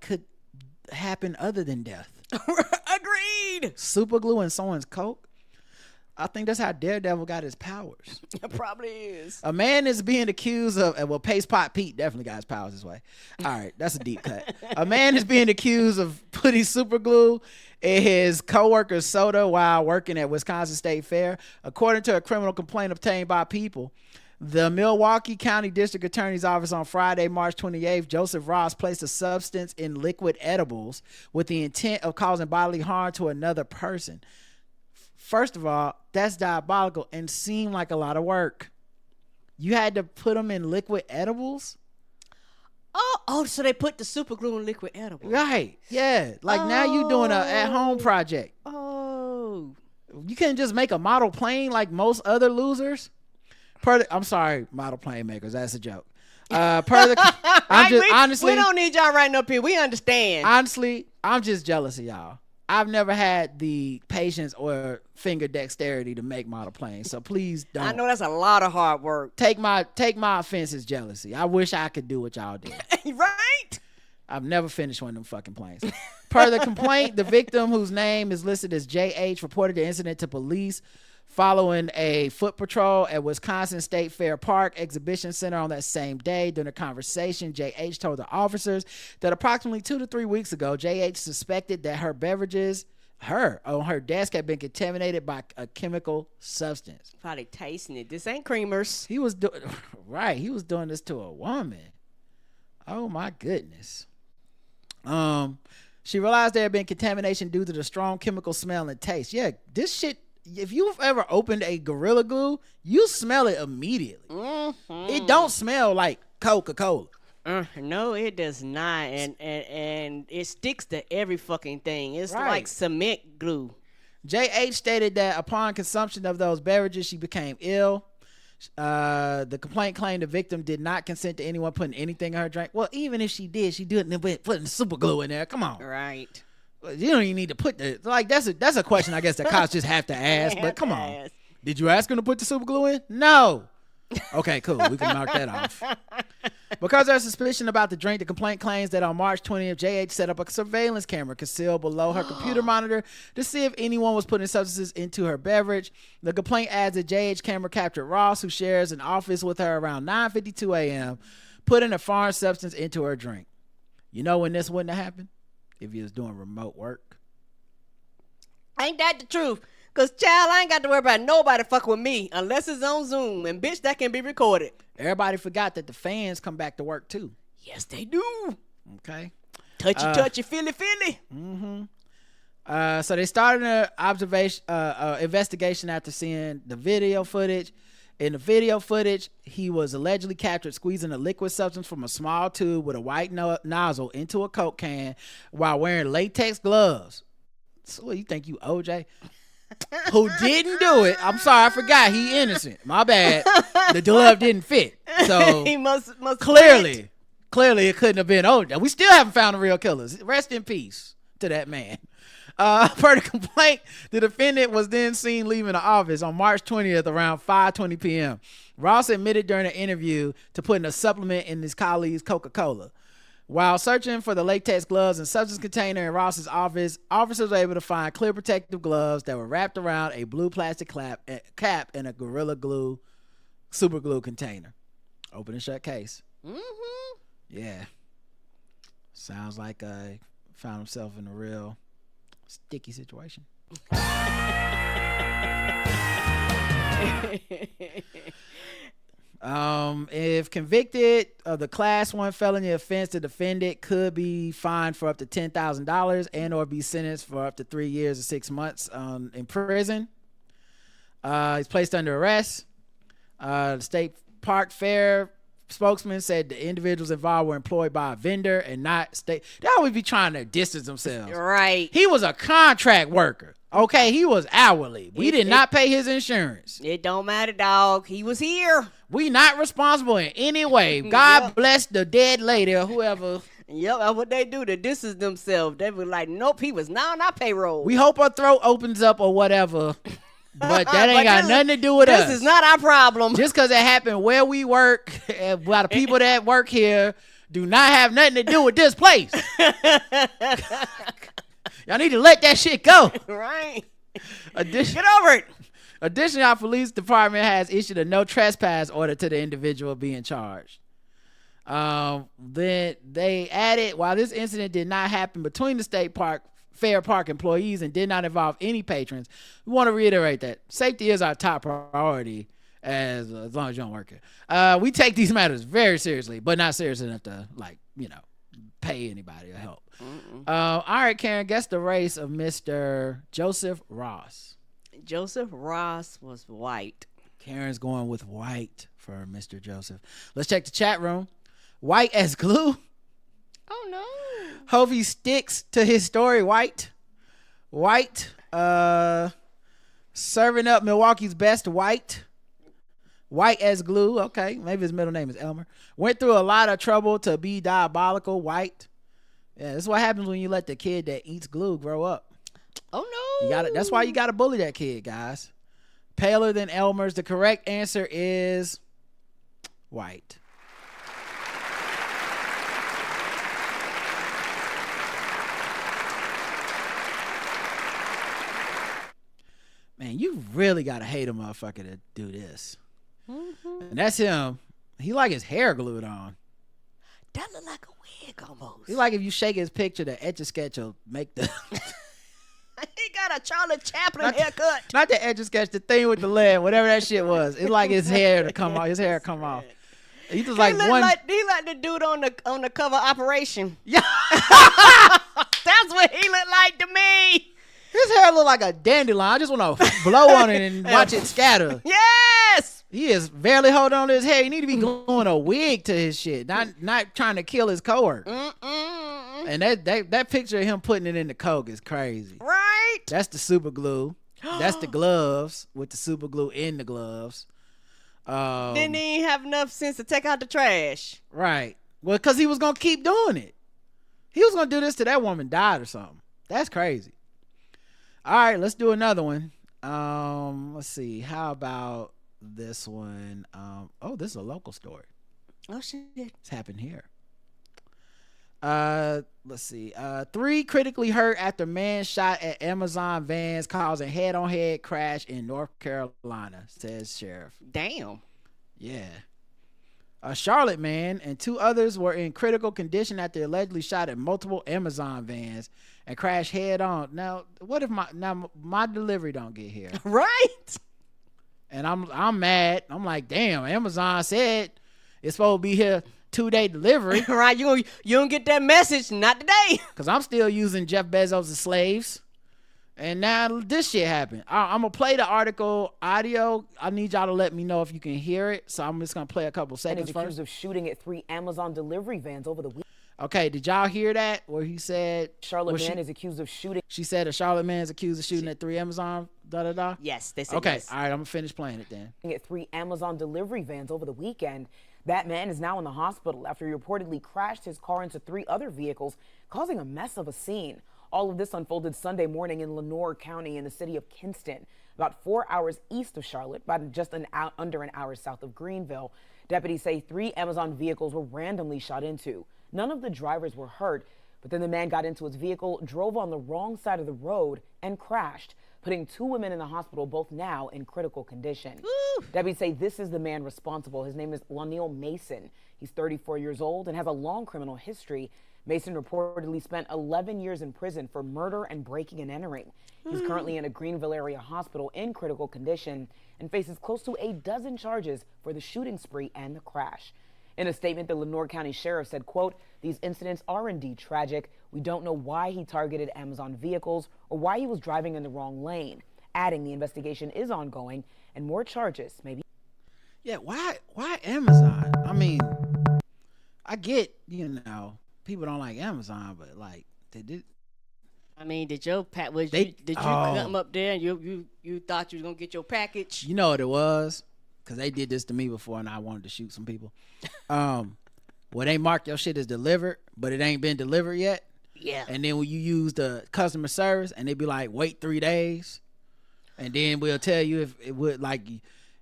could happen other than death? Agreed. Super glue in someone's Coke? I think that's how Daredevil got his powers. It probably is. A man is being accused of, Paste Pot Pete definitely got his powers this way. All right, that's a deep cut. A man is being accused of putting super glue in his coworker's soda while working at Wisconsin State Fair. According to a criminal complaint obtained by People, the Milwaukee County District Attorney's Office on Friday, March 28th, Joseph Ross placed a substance in liquid edibles with the intent of causing bodily harm to another person. First of all, that's diabolical and seemed like a lot of work. You had to put them in liquid edibles? Oh, so they put the super glue in liquid edibles. Right, yeah. Like now you doing an at-home project. Oh. You can't just make a model plane like most other losers. I'm sorry, model plane makers. That's a joke. Per the, honestly, we don't need y'all writing up here. We understand. Honestly, I'm just jealous of y'all. I've never had the patience or finger dexterity to make model planes, so please don't. I know that's a lot of hard work. Take my offense as jealousy. I wish I could do what y'all did. Right? I've never finished one of them fucking planes. Per the complaint, the victim, whose name is listed as JH, reported the incident to police following a foot patrol at Wisconsin State Fair Park Exhibition Center on that same day. During a conversation, JH told the officers that approximately 2 to 3 weeks ago, JH suspected that her beverages on her desk had been contaminated by a chemical substance. Probably tasting it. This ain't creamers. He was doing this to a woman. Oh my goodness. She realized there had been contamination due to the strong chemical smell and taste. Yeah, this shit, if you've ever opened a Gorilla Glue, you smell it immediately. Mm-hmm. It don't smell like Coca-Cola. No, it does not. And it sticks to every fucking thing. It's Right. like cement glue. JH stated that upon consumption of those beverages, she became ill. The complaint claimed the victim did not consent to anyone putting anything in her drink. Well, even if she did putting super glue in there. Come on. Right. You don't even need to put the, like, that's a question I guess the cops just have to ask, but come on. Did you ask him to put the super glue in? No. Okay, cool. We can mark that off. Because there's suspicion about the drink, the complaint claims that on March 20th, JH set up a surveillance camera concealed below her computer monitor to see if anyone was putting substances into her beverage. The complaint adds that JH camera captured Ross, who shares an office with her, around 9:52 a.m., putting a foreign substance into her drink. You know when this wouldn't have happened? If you was doing remote work. Ain't that the truth? Because, child, I ain't got to worry about nobody fucking with me unless it's on Zoom. And, bitch, that can be recorded. Everybody forgot that the fans come back to work, too. Yes, they do. Okay. Touchy, feely. Mm-hmm. So they started an investigation after seeing the video footage. In the video footage, he was allegedly captured squeezing a liquid substance from a small tube with a white nozzle into a Coke can while wearing latex gloves. So what, you think you OJ? Who didn't do it? I'm sorry, I forgot. He innocent. My bad. The glove didn't fit. So he must clearly it couldn't have been OJ. We still haven't found the real killers. Rest in peace to that man. Per the complaint, the defendant was then seen leaving the office on March 20th around 5:20 p.m. Ross admitted during an interview to putting a supplement in his colleague's Coca-Cola. While searching for the latex gloves and substance container in Ross's office, officers were able to find clear protective gloves that were wrapped around a blue plastic cap in a Gorilla Glue super glue container. Open and shut case. Mm-hmm. Yeah. Sounds like found himself in a real sticky situation. If convicted of the class 1 felony offense, the defendant could be fined for up to $10,000 and or be sentenced for up to 3 years or 6 months in prison. He's placed under arrest. The State Park Fair spokesman said the individuals involved were employed by a vendor and not state. They always be trying to distance themselves. Right. He was a contract worker. Okay, he was hourly. We did not pay his insurance. It don't matter, dog. He was here. We not responsible in any way. God bless the dead lady or whoever. Yep, that's what they do to distance themselves. They were like, nope, he was not on our payroll. We hope her throat opens up or whatever. But that ain't got nothing to do with us. This is not our problem. Just because it happened where we work, while the people that work here do not have nothing to do with this place. Y'all need to let that shit go. Right. Get over it. Additionally, our police department has issued a no trespass order to the individual being charged. Then they added, while this incident did not happen between the State Park Fair Park employees and did not involve any patrons, we want to reiterate that safety is our top priority as long as you don't work here. We take these matters very seriously, but not serious enough to, like, pay anybody or help. All right, Karen, guess the race of Mr. Joseph Ross. Joseph Ross was white. Karen's going with white for Mr. Joseph. Let's check the chat room. White as glue. Oh, no. Hope he sticks to his story. White. Serving up Milwaukee's best. White. White as glue. Okay, maybe his middle name is Elmer. Went through a lot of trouble to be diabolical. White. Yeah, this is what happens when you let the kid that eats glue grow up. Oh no. You got it. That's why you got to bully that kid, guys. Paler than Elmer's. The correct answer is white. Man, you really gotta hate a motherfucker to do this. And that's him. He like his hair glued on. That look like a wig almost. He like if you shake his picture, the Etch-a-Sketch will make the. He got a Charlie Chaplin haircut. Not the Etch-a-Sketch, the thing with the lead, whatever that shit was. It's like his hair to come off. His hair come off. He just like one. He like the dude on the cover Operation. Yeah. That's what he looked like to me. His hair look like a dandelion. I just want to blow on it and watch it scatter. Yes. He is barely holding on to his hair. He need to be gluing a wig to his shit, not trying to kill his coworker. And that picture of him putting it in the Coke is crazy. Right. That's the super glue. That's the gloves with the super glue in the gloves. Didn't he have enough sense to take out the trash? Right. Well, because he was gonna keep doing it. He was gonna do this till that woman died or something. That's crazy. All right, let's do another one. Let's see. How about this one? This is a local story. Oh shit. It's happened here. Let's see. 3 critically hurt after man shot at Amazon vans causing head-on-head crash in North Carolina, says sheriff. Damn. Yeah. A Charlotte man and 2 others were in critical condition after allegedly shot at multiple Amazon vans and crashed head on. Now, what if my delivery don't get here? Right. And I'm mad. I'm like, damn, Amazon said it's supposed to be here 2-day delivery. Right. You don't get that message, not today. Because I'm still using Jeff Bezos' slaves. And now this shit happened. I'm going to play the article audio. I need y'all to let me know if you can hear it. So I'm just going to play a couple seconds and is first. accused of shooting at 3 Amazon delivery vans over the week. Okay, did y'all hear that? Where he said... Charlotte man is accused of shooting... She said a Charlotte man is accused of shooting at 3 Amazon... da-da-da? Yes, they said okay, yes. All right, I'm going to finish playing it then. At 3 Amazon delivery vans over the weekend. That man is now in the hospital after he reportedly crashed his car into 3 other vehicles, causing a mess of a scene. All of this unfolded Sunday morning in Lenoir County in the city of Kinston, about 4 hours east of Charlotte, but just under an hour south of Greenville. Deputies say 3 Amazon vehicles were randomly shot into. None of the drivers were hurt, but then the man got into his vehicle, drove on the wrong side of the road, and crashed, putting 2 women in the hospital, both now in critical condition. Woo! Deputies say this is the man responsible. His name is Lionel Mason. He's 34 years old and has a long criminal history. Mason reportedly spent 11 years in prison for murder and breaking and entering. He's currently in a Greenville area hospital in critical condition and faces close to a dozen charges for the shooting spree and the crash. In a statement, the Lenoir County Sheriff said, quote, "These incidents are indeed tragic. We don't know why he targeted Amazon vehicles or why he was driving in the wrong lane." Adding the investigation is ongoing and more charges may be. Yeah, why Amazon? I mean, I get, people don't like Amazon, but like they did. I mean, did you come up there and you thought you was gonna get your package? You know what it was? Because they did this to me before and I wanted to shoot some people. Well, they mark your shit as delivered, but it ain't been delivered yet. Yeah. And then when you use the customer service and they be like, wait 3 days. And then we'll tell you if it would, like,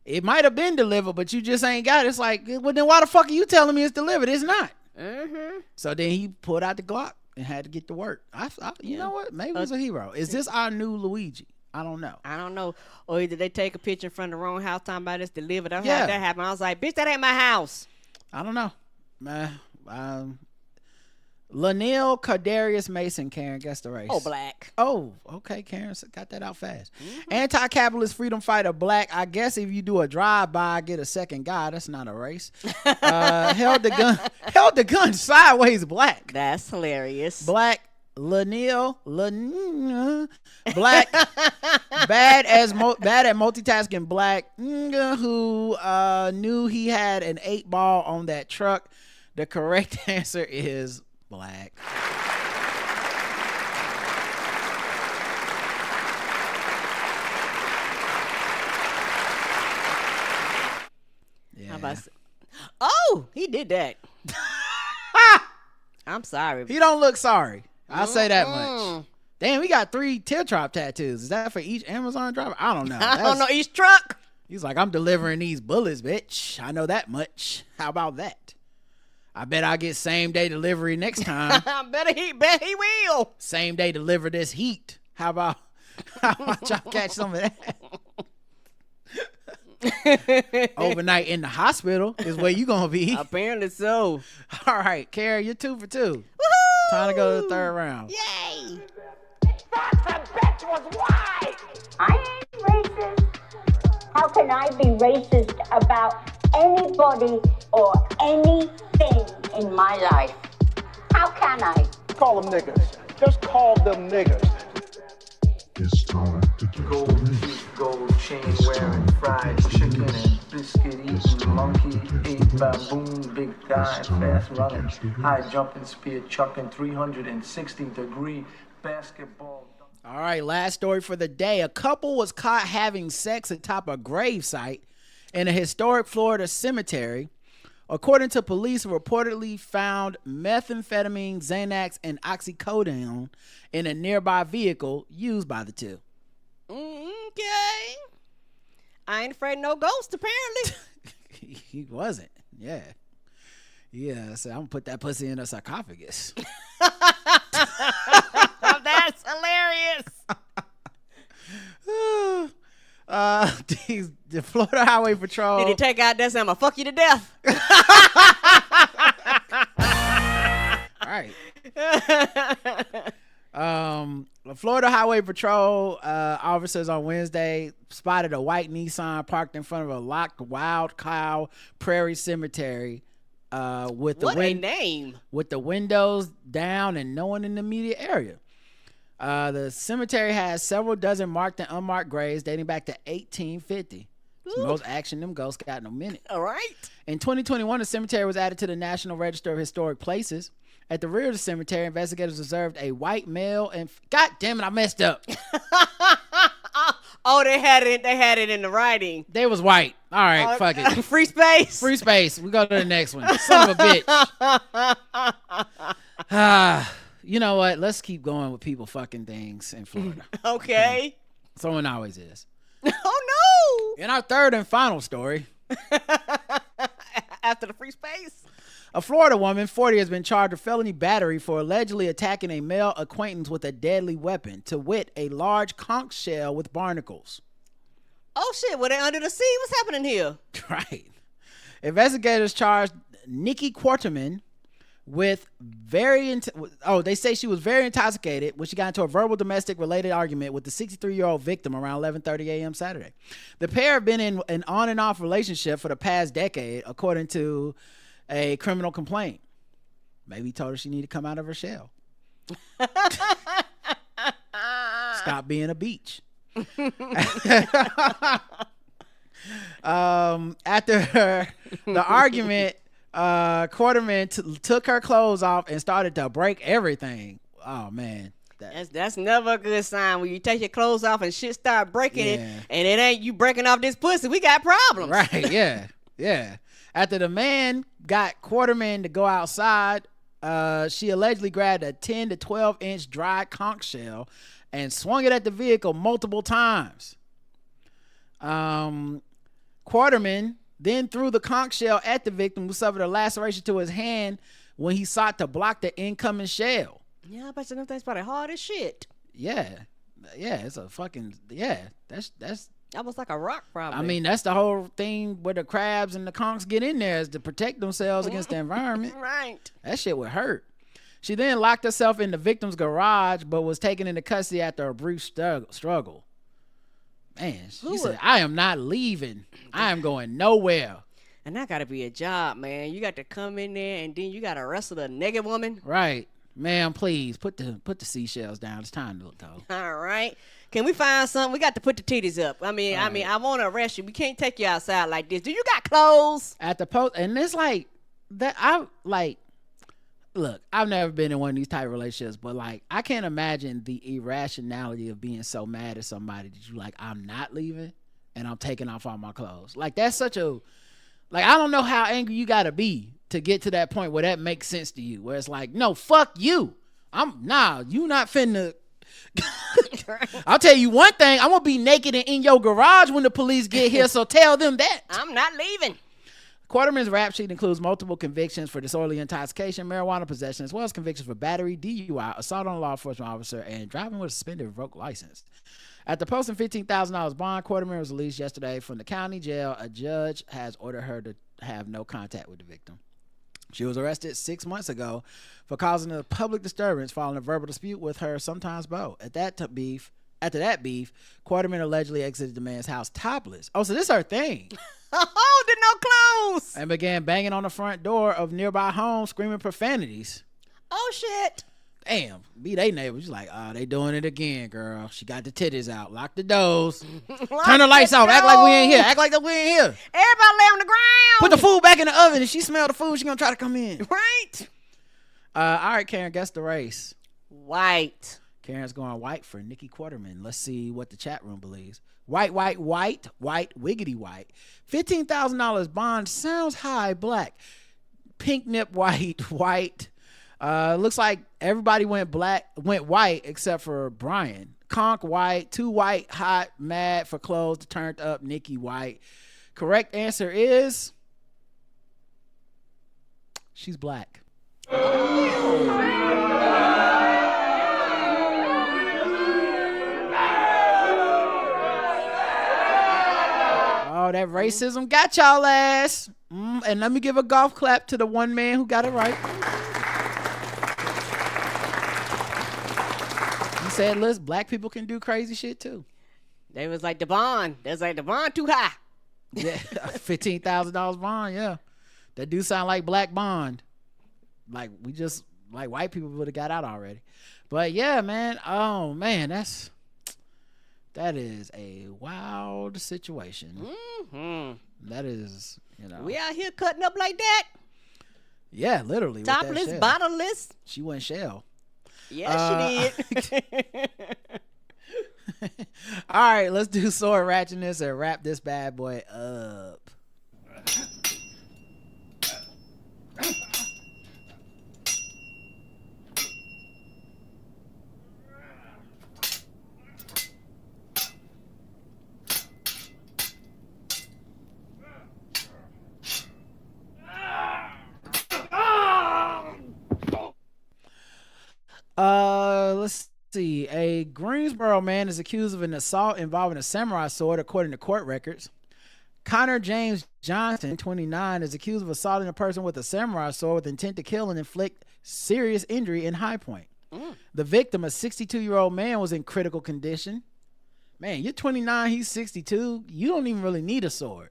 it might have been delivered, but you just ain't got it. It's like, well, then why the fuck are you telling me it's delivered? It's not. Mm-hmm. So then he pulled out the Glock and had to get to work. You know what? Maybe he's a hero. Is this our new Luigi? I don't know. Or either they take a picture in front of the wrong house talking about it's delivered. That's how that happened. I was like, bitch, that ain't my house. I don't know. Lanil Cardarius Mason, Karen, guess the race. Oh, black. Oh, okay, Karen got that out fast. Mm-hmm. Anti-capitalist freedom fighter, black. I guess if you do a drive-by, get a second guy. That's not a race. Held the gun sideways, black. That's hilarious. Black. Lanil, black, bad at multitasking, black, who knew he had an 8-ball on that truck. The correct answer is black. Oh, he did that. I'm sorry. He don't look sorry. I'll say that much. Damn, we got 3 teardrop tattoos. Is that for each Amazon driver? I don't know. I don't know each truck. He's like, I'm delivering these bullets, bitch. I know that much. How about that? I bet I'll get same day delivery next time. bet he will. Same day deliver this heat. How about y'all catch some of that? Overnight in the hospital is where you gonna be. Apparently so. All right, Carrie, you're 2 for 2. Woohoo! Time to go to the 3rd round. Yay! That bitch was white. I ain't racist. How can I be racist about anybody or anything in my life? How can I? Call them niggas. Just call them niggas. It's time to get gold feet, gold chain wearing, fried chicken and biscuit eating, monkey ate baboon, big guy, fast running, high jumping, spear chucking, 360-degree basketball. All right, last story for the day. A couple was caught having sex atop a gravesite in a historic Florida cemetery. According to police, who reportedly found methamphetamine, Xanax, and oxycodone in a nearby vehicle used by the two. Okay. I ain't afraid of no ghost, apparently. He wasn't. Yeah. Yeah, so I'm gonna put that pussy in a sarcophagus. That's hilarious. The Florida Highway Patrol. Did he take out that? I'm gonna fuck you to death. All right. The Florida Highway Patrol officers on Wednesday spotted a white Nissan parked in front of a locked Wild Cow Prairie Cemetery with the windows down and no one in the immediate area. The cemetery has several dozen marked and unmarked graves dating back to 1850. It's the most action them ghosts got in a minute. All right. In 2021, the cemetery was added to the National Register of Historic Places. At the rear of the cemetery, investigators observed a white male and God damn it, I messed up. Oh, they had it in the writing. They was white. All right, fuck it. Free space. Free space. We go to the next one. Son of a bitch. You know what? Let's keep going with people fucking things in Florida. Okay. Someone always is. Oh no. In our 3rd and final story. After the free space. A Florida woman, 40, has been charged with felony battery for allegedly attacking a male acquaintance with a deadly weapon, to wit, a large conch shell with barnacles. Oh shit, were they under the sea? What's happening here? Right. Investigators charged Nikki Quarterman with they say she was very intoxicated when she got into a verbal domestic related argument with the 63-year-old victim around 11:30 a.m. Saturday. The pair have been in an on and off relationship for the past decade, according to a criminal complaint. Maybe he told her she needed to come out of her shell. Stop being a beach. After the argument, Quarterman took her clothes off and started to break everything. Oh man, that's never a good sign when you take your clothes off and shit start breaking it, and it ain't you breaking off this pussy. We got problems, right? Yeah. After the man got Quarterman to go outside, she allegedly grabbed a 10 to 12 inch dry conch shell and swung it at the vehicle multiple times. Quarterman then threw the conch shell at the victim, who suffered a laceration to his hand when he sought to block the incoming shell. Yeah, I bet you them things probably hard as shit. Yeah, it's a fucking that's almost like a rock, probably. I mean, that's the whole thing where the crabs and the conchs get in there, is to protect themselves against the environment. Right. That shit would hurt. She then locked herself in the victim's garage, but was taken into custody after a brief struggle. Man, she said, I am not leaving. I am going nowhere. And that got to be a job, man. You got to come in there and then you got to wrestle a naked woman. Right. Ma'am, please put the seashells down. It's time to go. All right. Can we find something? We got to put the titties up. I mean, I want to arrest you. We can't take you outside like this. Do you got clothes? At the post, and it's like that. Look, I've never been in one of these type of relationships, but like, I can't imagine the irrationality of being so mad at somebody that you like, I'm not leaving and I'm taking off all my clothes. Like, that's such a, Like, I don't know how angry you gotta be to get to that point where that makes sense to you, where it's like, no, fuck you. You not finna. I'll tell you one thing, I'm gonna be naked and in your garage when the police get here, so tell them that. I'm not leaving. Quarterman's rap sheet includes multiple convictions for disorderly intoxication, marijuana possession, as well as convictions for battery, DUI, assault on a law enforcement officer, and driving with a suspended revoked license. After posting $15,000 bond, Quarterman was released yesterday from the county jail. A judge has ordered her to have no contact with the victim. She was arrested 6 months ago for causing a public disturbance following a verbal dispute with her sometimes beau. After that beef, Quarterman allegedly exited the man's house topless. Oh, so this is her thing. Oh, did no clothes. And began banging on the front door of nearby homes, screaming profanities. Oh, shit. Damn, be they neighbors. She's like, they doing it again, girl. She got the titties out. Lock the doors. Turn the lights off. Act like we ain't here. Act like we ain't here. Everybody lay on the ground. Put the food back in the oven. If she smell the food, she gonna try to come in. Right. All right, Karen, guess the race. White. Karen's going white for Nikki Quarterman. Let's see what the chat room believes. White, wiggity white. $15,000 bond sounds high. Black. Pink nip white. Looks like everybody went white except for Brian. Conk white, too white, hot, mad for clothes, turned up, Nikki white. Correct answer is she's black. Oh, that racism got y'all ass. And let me give a golf clap to the one man who got it right. He said, listen, black people can do crazy shit too. They was like, the bond too high. Yeah, $15,000 bond, yeah. That do sound like black bond. Like white people would have got out already. But yeah, man. Oh man, that is a wild situation. Mm-hmm. That is, we out here cutting up like that. Yeah, literally. Topless, bottomless. She went shell. Yeah, she did. All right, let's do sword ratchetness and wrap this bad boy up. Let's see. A Greensboro man is accused of an assault involving a samurai sword, according to court records. Connor James Johnson, 29, is accused of assaulting a person with a samurai sword with intent to kill and inflict serious injury in High Point. The victim, a 62-year-old man, was in critical condition. Man, you're 29, he's 62. You don't even really need a sword.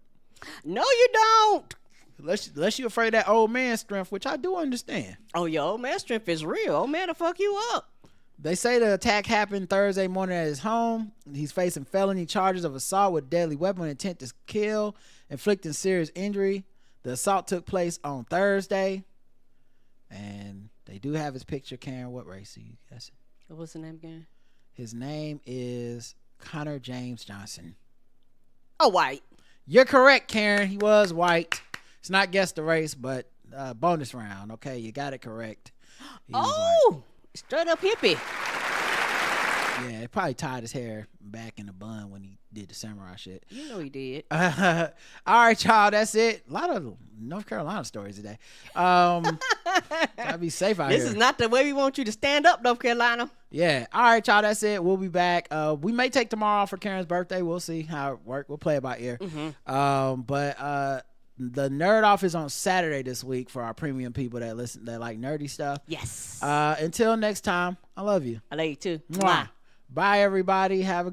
No, you don't. Unless you're afraid of that old man strength, which I do understand. Oh, your old man strength is real. Old man will fuck you up. They say the attack happened Thursday morning at his home. He's facing felony charges of assault with deadly weapon with intent to kill, inflicting serious injury. The assault took place on Thursday. And they do have his picture. Karen, what race are you guessing? What's the name again? His name is Connor James Johnson. Oh, white. You're correct, Karen. He was white. It's not guess the race, but bonus round. Okay, you got it correct. Oh, straight up hippie. Yeah, he probably tied his hair back in a bun when he did the samurai shit. You know he did. All right, y'all, that's it. A lot of North Carolina stories today. Gotta be safe out here. This is not the way we want you to stand up, North Carolina. Yeah. All right, y'all, that's it. We'll be back. We may take tomorrow off for Karen's birthday. We'll see how it works. We'll play it by ear. But the Nerd Off is on Saturday this week for our premium people that like nerdy stuff. Yes. Until next time, I love you. I love you too. Mwah. Bye, everybody. Have a